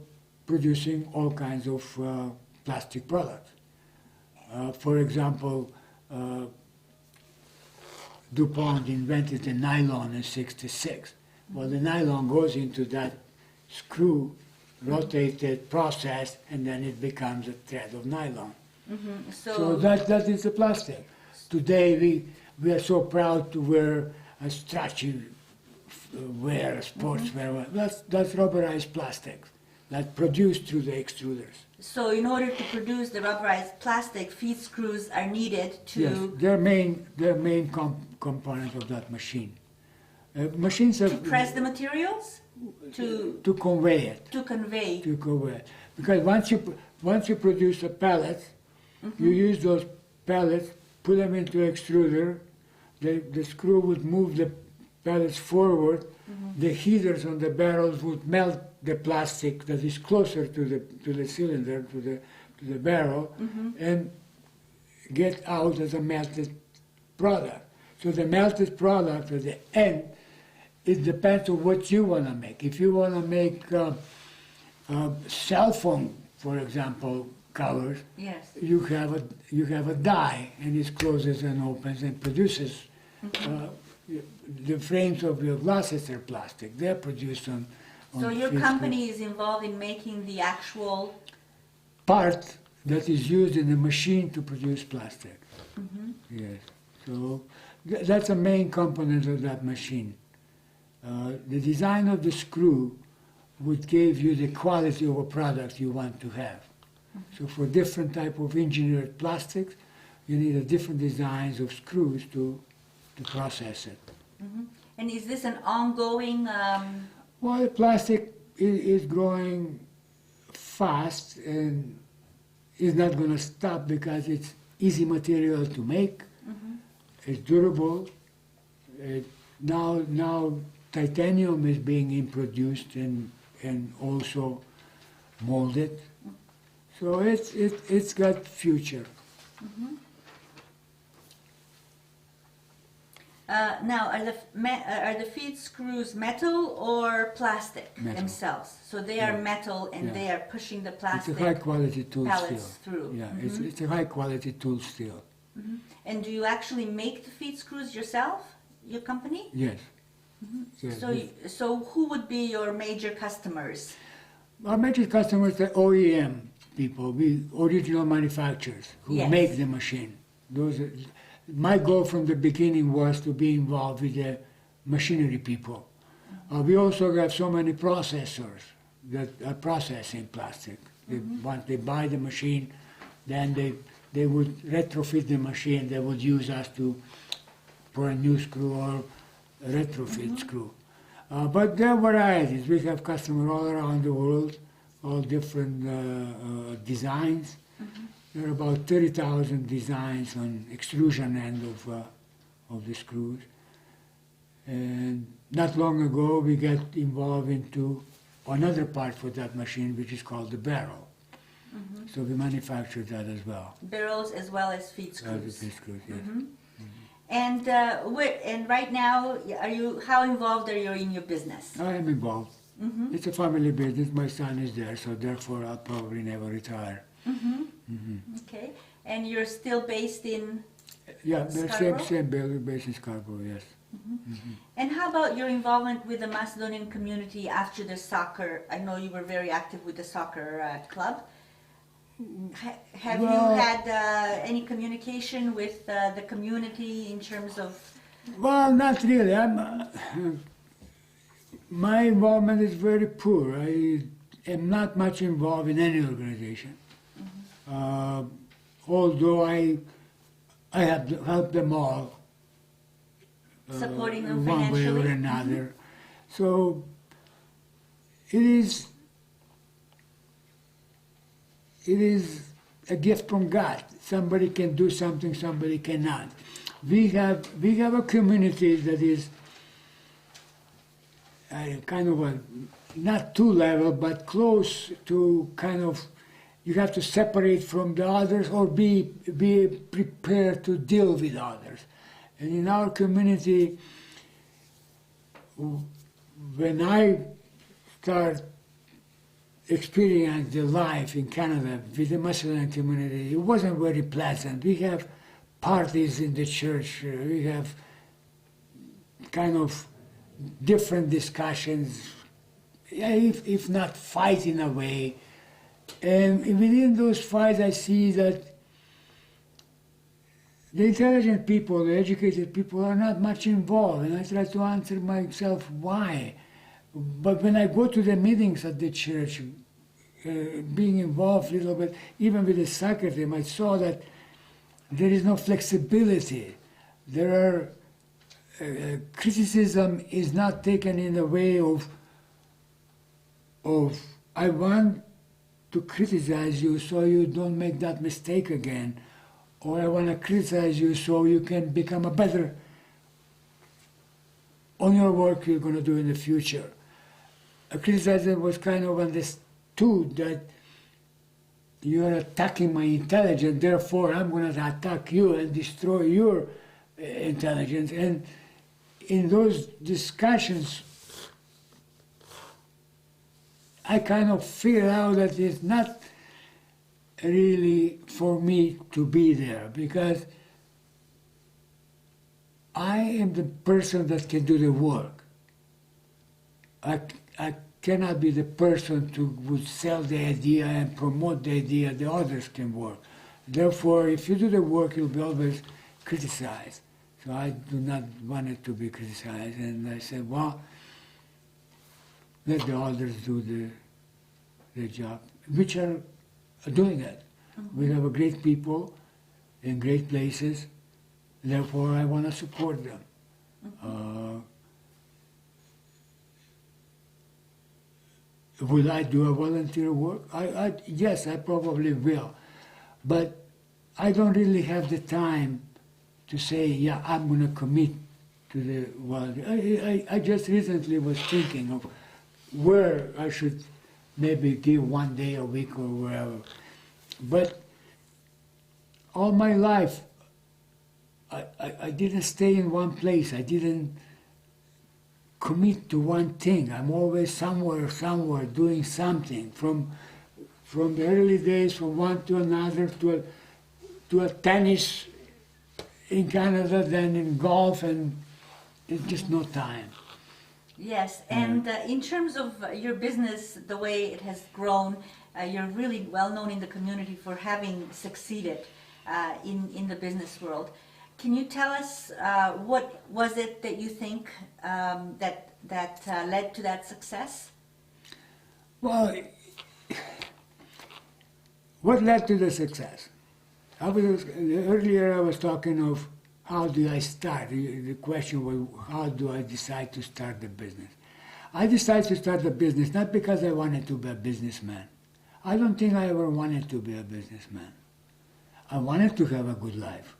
producing all kinds of plastic products. For example, DuPont invented the nylon in '66. Well, the nylon goes into that screw, rotated, processed, and then it becomes a thread of nylon. So that is the plastic. Today we are so proud to wear a stretchy wear, sportswear. That's rubberized plastic that's produced through the extruders. So in order to produce the rubberized plastic, feed screws are needed to... Yes, they're main component of that machine. Machines are... To press the materials? To convey it. To convey. To convey it. Because once you produce a pellet, you use those pellets, put them into extruder, the screw would move the pellets forward, the heaters on the barrels would melt the plastic that is closer to the cylinder, to the barrel, and get out as a melted product. So the melted product at the end, it depends on what you want to make. If you want to make a cell phone, for example, covers, yes, you have a die, and it closes and opens and produces. The frames of your glasses are plastic. They're produced on so your company is involved in making the actual part that is used in the machine to produce plastic. Yes. So that's a main component of that machine. The design of the screw would give you the quality of a product you want to have. So for different type of engineered plastics, you need a different designs of screws to process it. And is this an ongoing... Well, the plastic is growing fast and is not going to stop because it's easy material to make. It's durable. Now titanium is being introduced and also molded. So it's got future. Now, are the feed screws metal or plastic themselves? So they are metal and they are pushing the plastic It's a high quality tool pellets steel. through. Yeah, it's a high quality tool steel. And do you actually make the feed screws yourself, your company? Yes. Yes. So who would be your major customers? Our major customers are OEM people, original manufacturers who make the machine. My goal from the beginning was to be involved with the machinery people. We also have so many processors that are processing plastic. Once they buy the machine, then they would retrofit the machine. They would use us for a new screw or a retrofit screw. But there are varieties. We have customers all around the world. all different designs. There are about 30,000 designs on extrusion end of the screws. And not long ago we got involved into another part for that machine, which is called the barrel. So we manufacture that as well. Barrels as well as feed screws. Feed screws, yes. And and right now, how involved are you in your business? I am involved. It's a family business. My son is there, so therefore I'll probably never retire. Okay. And you're still based in Yeah, the Scarborough? same building based in Scarborough, yes. And how about your involvement with the Macedonian community after the soccer? I know you were very active with the soccer club. Have you had any communication with the community in terms of... Well, not really. My involvement is very poor. I am not much involved in any organization. Although I have helped them all. Supporting them one way financially? or another. So it is a gift from God. Somebody can do something, somebody cannot. We have a community that is kind of a, not two level, but close to kind of, you have to separate from the others or be prepared to deal with others. And in our community, when I start experiencing the life in Canada with the Macedonian community, it wasn't very pleasant. We have parties in the church, we have kind of different discussions, if not fight in a way. And within those fights I see that the intelligent people, the educated people are not much involved, and I try to answer myself why. But when I go to the meetings at the church, being involved a little bit, even with the soccer team, I saw that there is no flexibility. There are, criticism is not taken in the way of I want to criticize you so you don't make that mistake again, or I want to criticize you so you can become a better on your work you're going to do in the future. A criticism was kind of understood that you are attacking my intelligence, therefore I'm going to attack you and destroy your intelligence. And in those discussions, I kind of figured out that it's not really for me to be there, because I am the person that can do the work. I cannot be the person who would sell the idea and promote the idea. The others can work. Therefore, if you do the work, you'll be always criticized. So I do not want it to be criticized. And I said, well, let the others do the job, which are doing it. We have a great people in great places. Therefore, I want to support them. Will I do a volunteer work? Yes, I probably will. But I don't really have the time to say, yeah, I'm going to commit to the volunteer. I just recently was thinking of where I should maybe give 1 day a week or wherever. But all my life, I didn't stay in one place. I didn't commit to one thing. I'm always somewhere, doing something. From the early days, from one to another, to a tennis in Canada, then in golf, and it's just no time. Yes, and in terms of your business, the way it has grown, you're really well known in the community for having succeeded in the business world. Can you tell us what was it that you think that led to that success? Well, what led to the success? Earlier I was talking of how do I start? The question was, how do I decide to start the business? I decided to start the business not because I wanted to be a businessman. I don't think I ever wanted to be a businessman. I wanted to have a good life.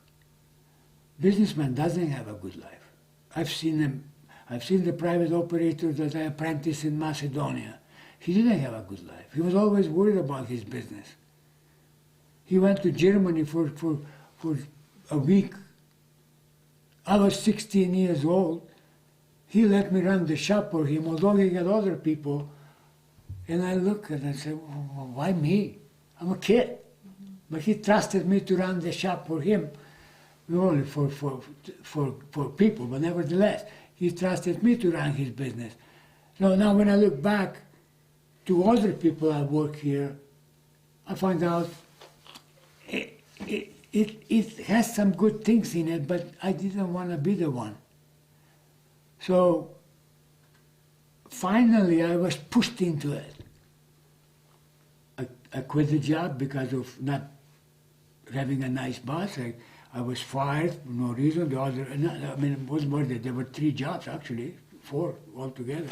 Businessman doesn't have a good life. I've seen them. I've seen the private operator that I apprenticed in Macedonia. He didn't have a good life. He was always worried about his business. He went to Germany for a week. I was 16 years old. He let me run the shop for him, although he had other people. And I looked at it and said, well, why me? I'm a kid. Mm-hmm. But he trusted me to run the shop for him, only for people, but nevertheless, he trusted me to run his business. So now when I look back to other people I work here, I find out it has some good things in it, but I didn't want to be the one. So finally I was pushed into it. I quit the job because of not having a nice boss. I was fired for no reason. The other, I mean, it was more than, there were 3 jobs actually, 4 altogether.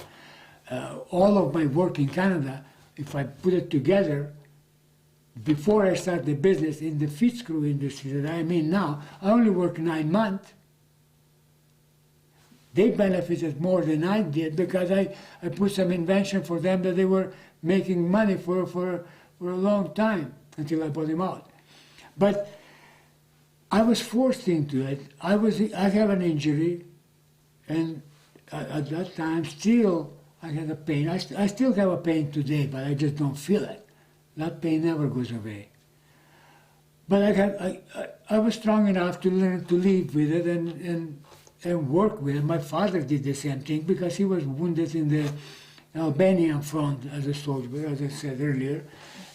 All of my work in Canada, if I put it together, before I started the business in the feed screw industry that I'm in now, I only worked 9 months. They benefited more than I did because I put some invention for them that they were making money for a long time until I bought them out. But I was forced into it. I have an injury, and at that time still I had a pain. I still have a pain today, but I just don't feel it. That pain never goes away. But I was strong enough to learn to live with it and work with it. My father did the same thing because he was wounded in the Albanian front as a soldier, as I said earlier,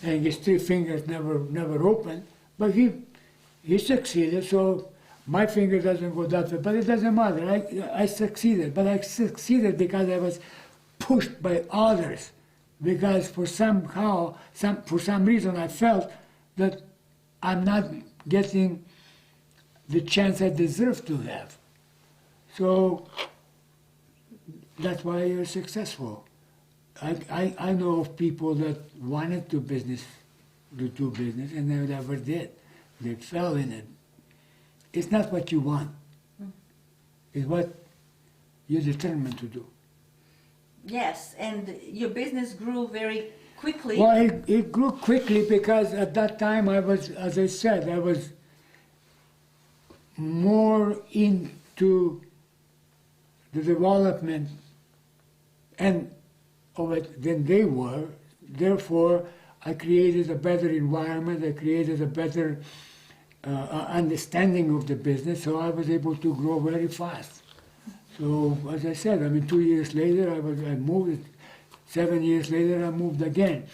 and his 3 fingers never opened. But he succeeded, so my finger doesn't go that way. But it doesn't matter. I succeeded, but I succeeded because I was pushed by others. Because for some reason I felt that I'm not getting the chance I deserve to have. So that's why you're successful. I know of people that wanted to do business and they never did. They fell in it. It's not what you want. It's what you're determined to do. Yes, and your business grew very quickly. Well, it grew quickly because at that time I was, as I said, I was more into the development and of it than they were. Therefore, I created a better environment. I created a better understanding of the business, so I was able to grow very fast. So, as I said, I mean, 2 years later, I moved. 7 years later, I moved again.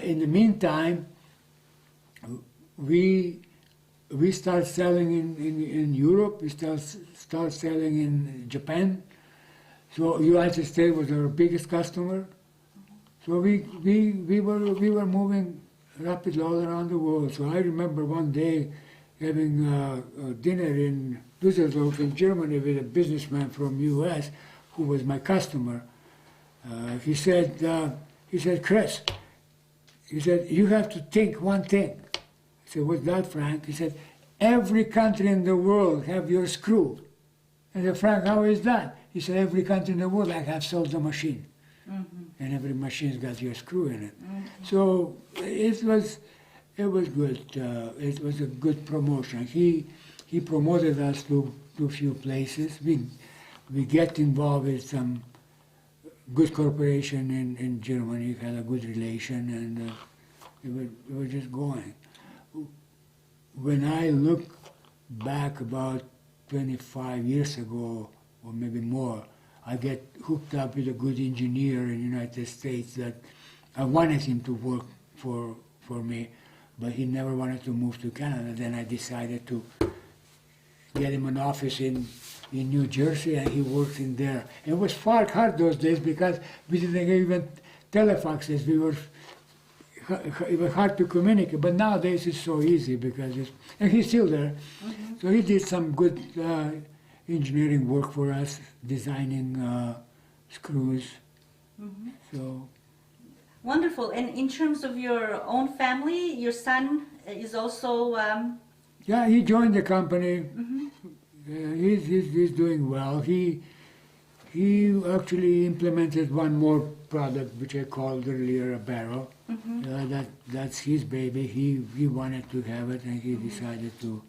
In the meantime, we start selling in Europe. We start selling in Japan. So, United States was our biggest customer. So we were moving rapidly all around the world. So I remember one day having dinner in Düsseldorf in Germany with a businessman from U.S. who was my customer. He said, Chris, he said, you have to think one thing. I said, what's that, Frank? He said, every country in the world have your screw. I said, Frank, how is that? He said, every country in the world I have sold a machine. Mm-hmm. And every machine's got your screw in it. Mm-hmm. So it was good. It was a good promotion. He promoted us to a few places. We get involved with some good corporation in Germany. Had a good relation, and we were just going. When I look back about 25 years ago, or maybe more, I get hooked up with a good engineer in the United States that I wanted him to work for me, but he never wanted to move to Canada. Then I decided to get him an office in New Jersey, and he worked in there. It was hard those days because we didn't even telefaxes. It was hard to communicate, but nowadays it's so easy because and he's still there. Mm-hmm. So he did some good engineering work for us, designing screws. Mm-hmm. So Wonderful. And in terms of your own family, your son is also. Yeah, he joined the company. Mhm. He's doing well. He actually implemented one more product, which I called earlier a barrel. Mhm. That's his baby. He wanted to have it, and he decided to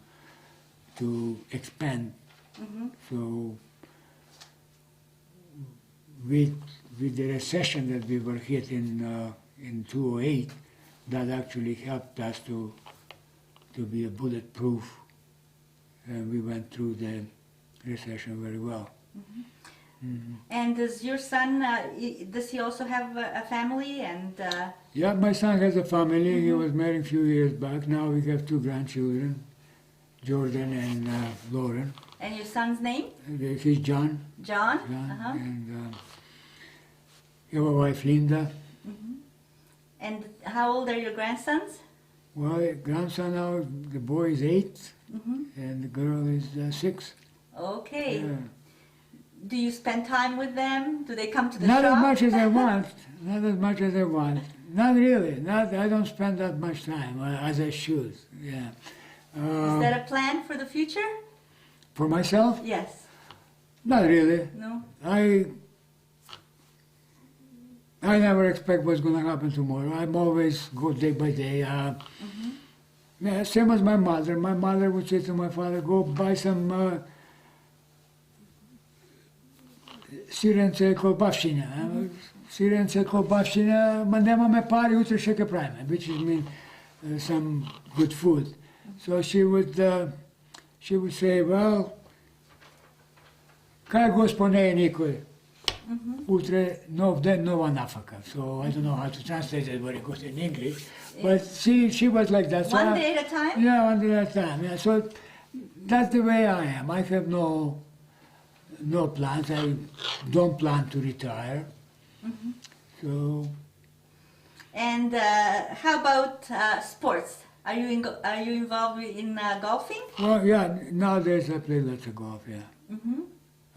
expand. Mhm. So with the recession that we were hit in 2008, that actually helped us to be a bulletproof, and we went through the recession very well. And does your son? Does he also have a family? And Yeah, my son has a family. He was married a few years back. Now we have two grandchildren, Jordan and Lauren. your son's name? He's John. John. John, and you have a wife, Linda. And how old are your grandsons? Well, grandson now, the boy is 8, Mm-hmm. and the girl is 6. Okay. Yeah. Do you spend time with them? Do they come to the Not shop? as much as I want. Not as much as I want. Not really. I don't spend that much time as I should. Yeah. Is that a plan for the future? For myself? Yes. Not really. No? I never expect what's going to happen tomorrow. I'm always go day by day. Yeah, same as my mother. My mother would say to my father, go buy some sirence kolbavština. Sirence kolbavština, ma nemame pari, utre še kaj pravime, which is mean some good food. So she would say, well, kaj gospone nikoj? Utre nov den, nova nafaka. So I don't know how to translate it very good in English, but she was like that. So One day at a time? Yeah, one day at a time. Yeah. So that's the way I am. I have no plans. I don't plan to retire. So. And how about sports? Are you involved in golfing? Well, yeah. Nowadays I play lots of golf. Yeah.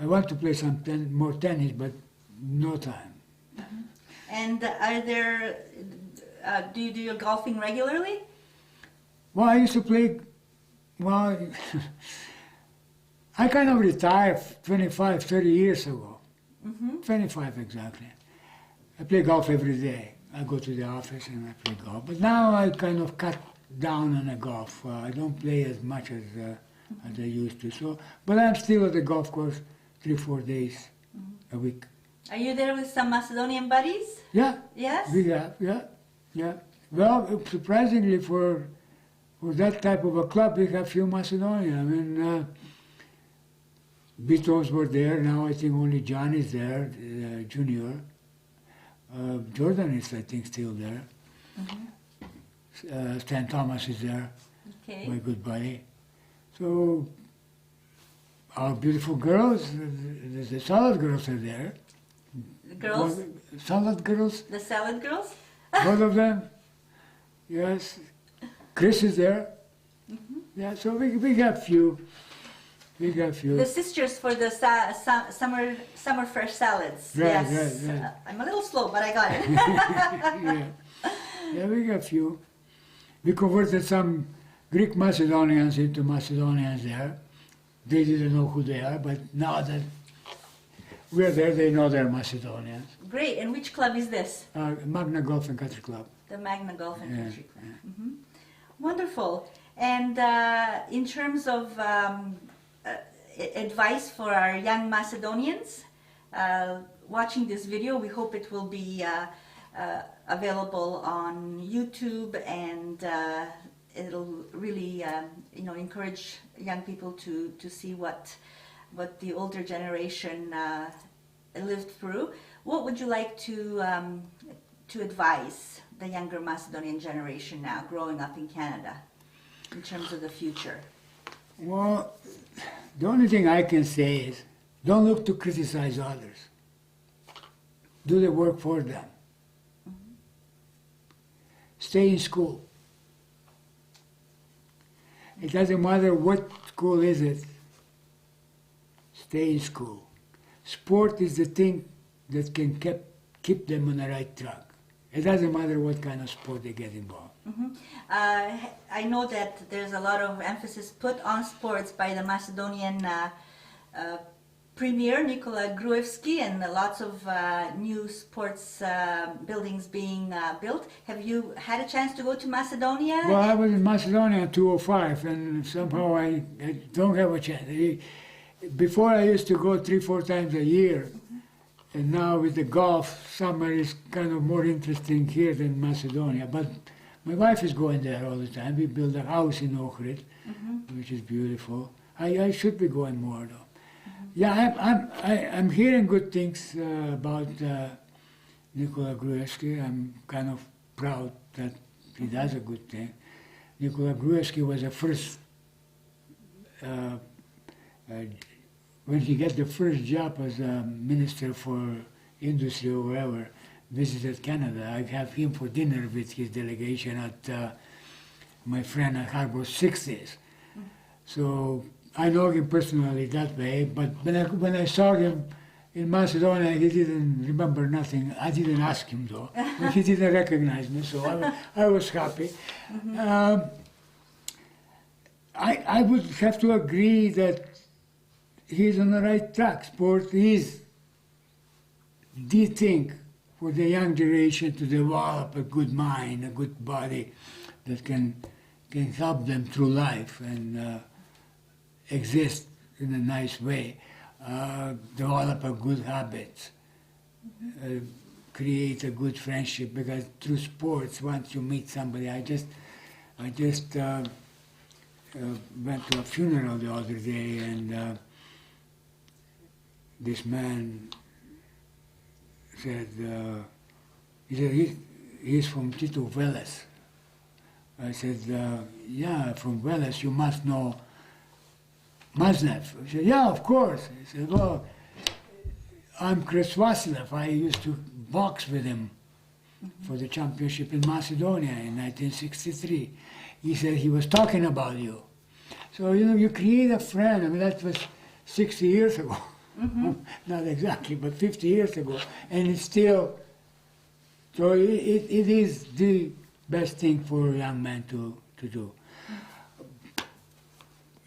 I want to play some more tennis, but no time. And are there? Do you do your golfing regularly? Well, I used to play. Well, I kind of retired 25, 30 years ago. 25 exactly. I play golf every day. I go to the office and I play golf. But now I kind of cut down on the golf. I don't play as much as I used to. So, but I'm still at the golf course 3-4 days a week. Are you there with some Macedonian buddies? Yeah. Yes. We have, yeah. Well, surprisingly for that type of a club, we have few Macedonian. I mean, Bitos were there. Now I think only John is there, junior. Jordan is, I think, still there. Stan Thomas is there, Okay. my good buddy. So our beautiful girls, the salad girls are there. The girls, Salad girls, the salad girls. both of them. Yes. Chris is there. Yeah, so we got few. We got few. The sisters for the summer fresh salads. Right, Yes. right. I'm a little slow, but I got it. Yeah, we got few. We converted some Greek Macedonians into Macedonians there. They didn't know who they are, but now that we're there, they know they're Macedonians. Great. And which club is this? Magna Golf and Country Club. The Magna Golf and Yeah, Country Club. Wonderful. And in terms of advice for our young Macedonians watching this video, we hope it will be available on YouTube, and it'll really encourage young people to see what the older generation lived through. What would you like to advise the younger Macedonian generation now growing up in Canada in terms of the future? Well, the only thing I can say is don't look to criticize others. Do the work for them. Stay in school. It doesn't matter what school is it. Stay in school. Sport is the thing that can keep them on the right track. It doesn't matter what kind of sport they get involved. I know that there's a lot of emphasis put on sports by the Macedonian Premier Nikola Gruevski, and lots of new sports buildings being built. Have you had a chance to go to Macedonia? Well, I was in Macedonia in 2005, and somehow I don't have a chance. Before I used to go 3-4 times a year, and now with the golf, summer is kind of more interesting here than Macedonia. But my wife is going there all the time. We built a house in Ohrid, which is beautiful. I should be going more though. Yeah, I'm hearing good things about Nikola Gruevski. I'm kind of proud that he does a good thing. Nikola Gruevski was the first, when he got the first job as a minister for industry or wherever, visited Canada. I have him for dinner with his delegation at my friend at Harbor 60s. So I know him personally that way, but when I saw him in Macedonia, he didn't remember nothing. I didn't ask him though. He didn't recognize me, so I was happy. I would have to agree that he's on the right track. Sport is the thing for the young generation to develop a good mind, a good body that can help them through life and exist in a nice way, develop a good habits, create a good friendship. Because through sports, once you meet somebody, I just went to a funeral the other day, and this man said, he's from Tito Veles. I said, yeah, from Veles, you must know Maznev. He said, yeah, of course. He said, well, I'm Chris Vasilev. I used to box with him for the championship in Macedonia in 1963. He said he was talking about you. So, you create a friend. I mean, that was 60 years ago. Not exactly, but 50 years ago. And it's still, so it is the best thing for a young man to do.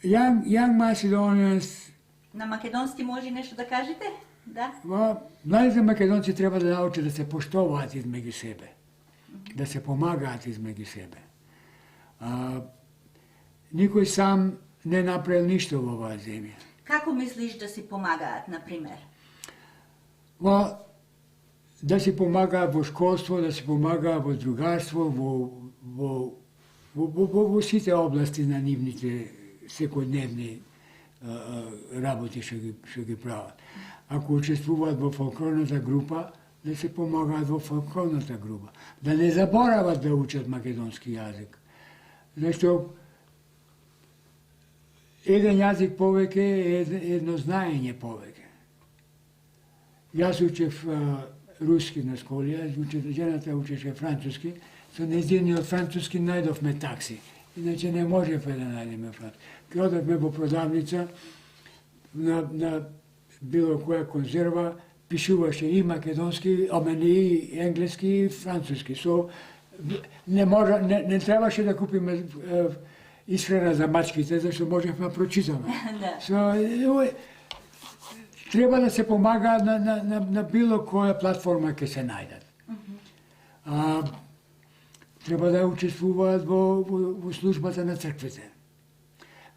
Young Macedonians... На македонски може нещо да кажете? Да. Младите македонци трябва да научат да се поштоват измеѓу себе, да се помагаат измеѓу себе. Никој сам не направил ништо во оваа земја. Како мислиш да си помагаат, например? Да си помагаат во школство, да си помагаат во другарство, во сите области на нивните секојдневни работи што ги прават. Ако учествуваат во фолклорната група, да се помагаат во фолклорната група. Да не заборават да учат македонски јазик. Зашто еден јазик повеќе е едно знаење повеќе. Јас учев руски на школа, жената учеше француски, со нејзиниот француски најдовме такси. Иначе не можевме да најдеме француски. Кога одевме во продавница, на било која конзерва, пишуваше и македонски, и енглески, и француски. Не требаше да купиме исхрана за мачките, зашто можевме да прочитаме. Треба да се помага на било која платформа ќе се најдат. Треба да учествуваат во службата на црквите.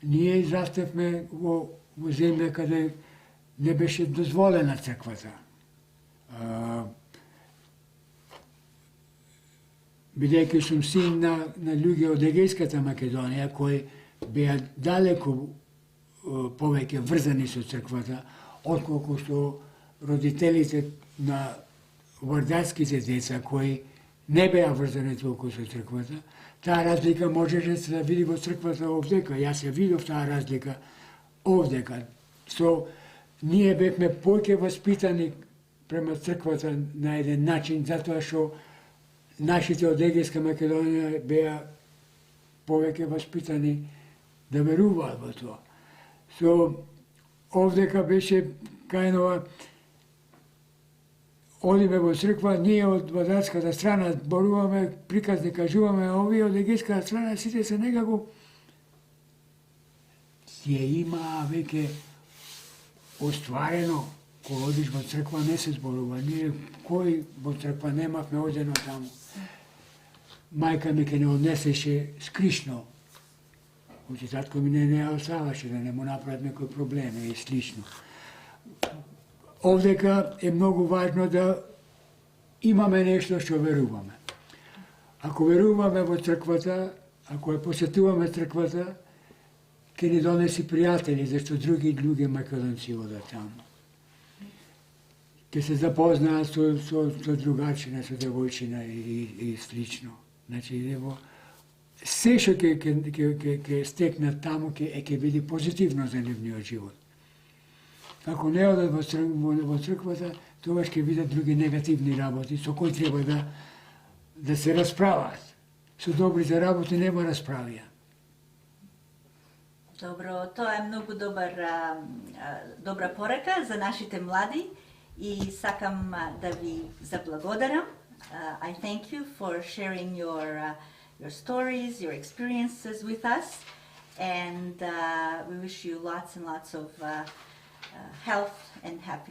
Ние израстевме во земја каде не беше дозволена црквата. Бидејќи сум син на луѓе од Егејската Македонија, кои беа далеко повеќе врзани со црквата, отколку што родителите на вардарските деца, кои не беа врзани толку со црквата. Таа разлика можеше да се види во црквата овдека. Јас ја видов таа разлика овдека. Ние бевме повеќе воспитани према црквата на еден начин, затоа што нашите од Егејска Македонија беа повеќе воспитани да веруваат во тоа. Овдека беше кајнова одиме во црква, ние од владарската страна зборуваме, приказни кажуваме, овие од египетската страна сите се некако ја имаа веќе остварено. Кога одиш во црква не се зборува. Ние кој во црква немавме одено таму. Мајка ми ке не однесеше скришно. Очи татко ми не оставаше да не му направат некои проблеми и слично. Овдека е многу важно да имаме нешто што веруваме. Ако веруваме во црквата, ако ја посетуваме црквата, ќе ни донеси пријатели, зашто други луѓе македонци одат таму. Ќе се запознаат со другачина, со девојчина и слично. Значи, се што ќе стекнат таму, ќе биде позитивно за нивниот живот. Ако не одат во црквата, тогаш ќе видат други негативни работи, со кои треба да се расправат. Со добрите работи нема расправија. Добро, тоа е многу добра порека за нашите млади и сакам да ви заблагодарам. I thank you for sharing your stories, your experiences with us, and we wish you lots and lots of health and happiness.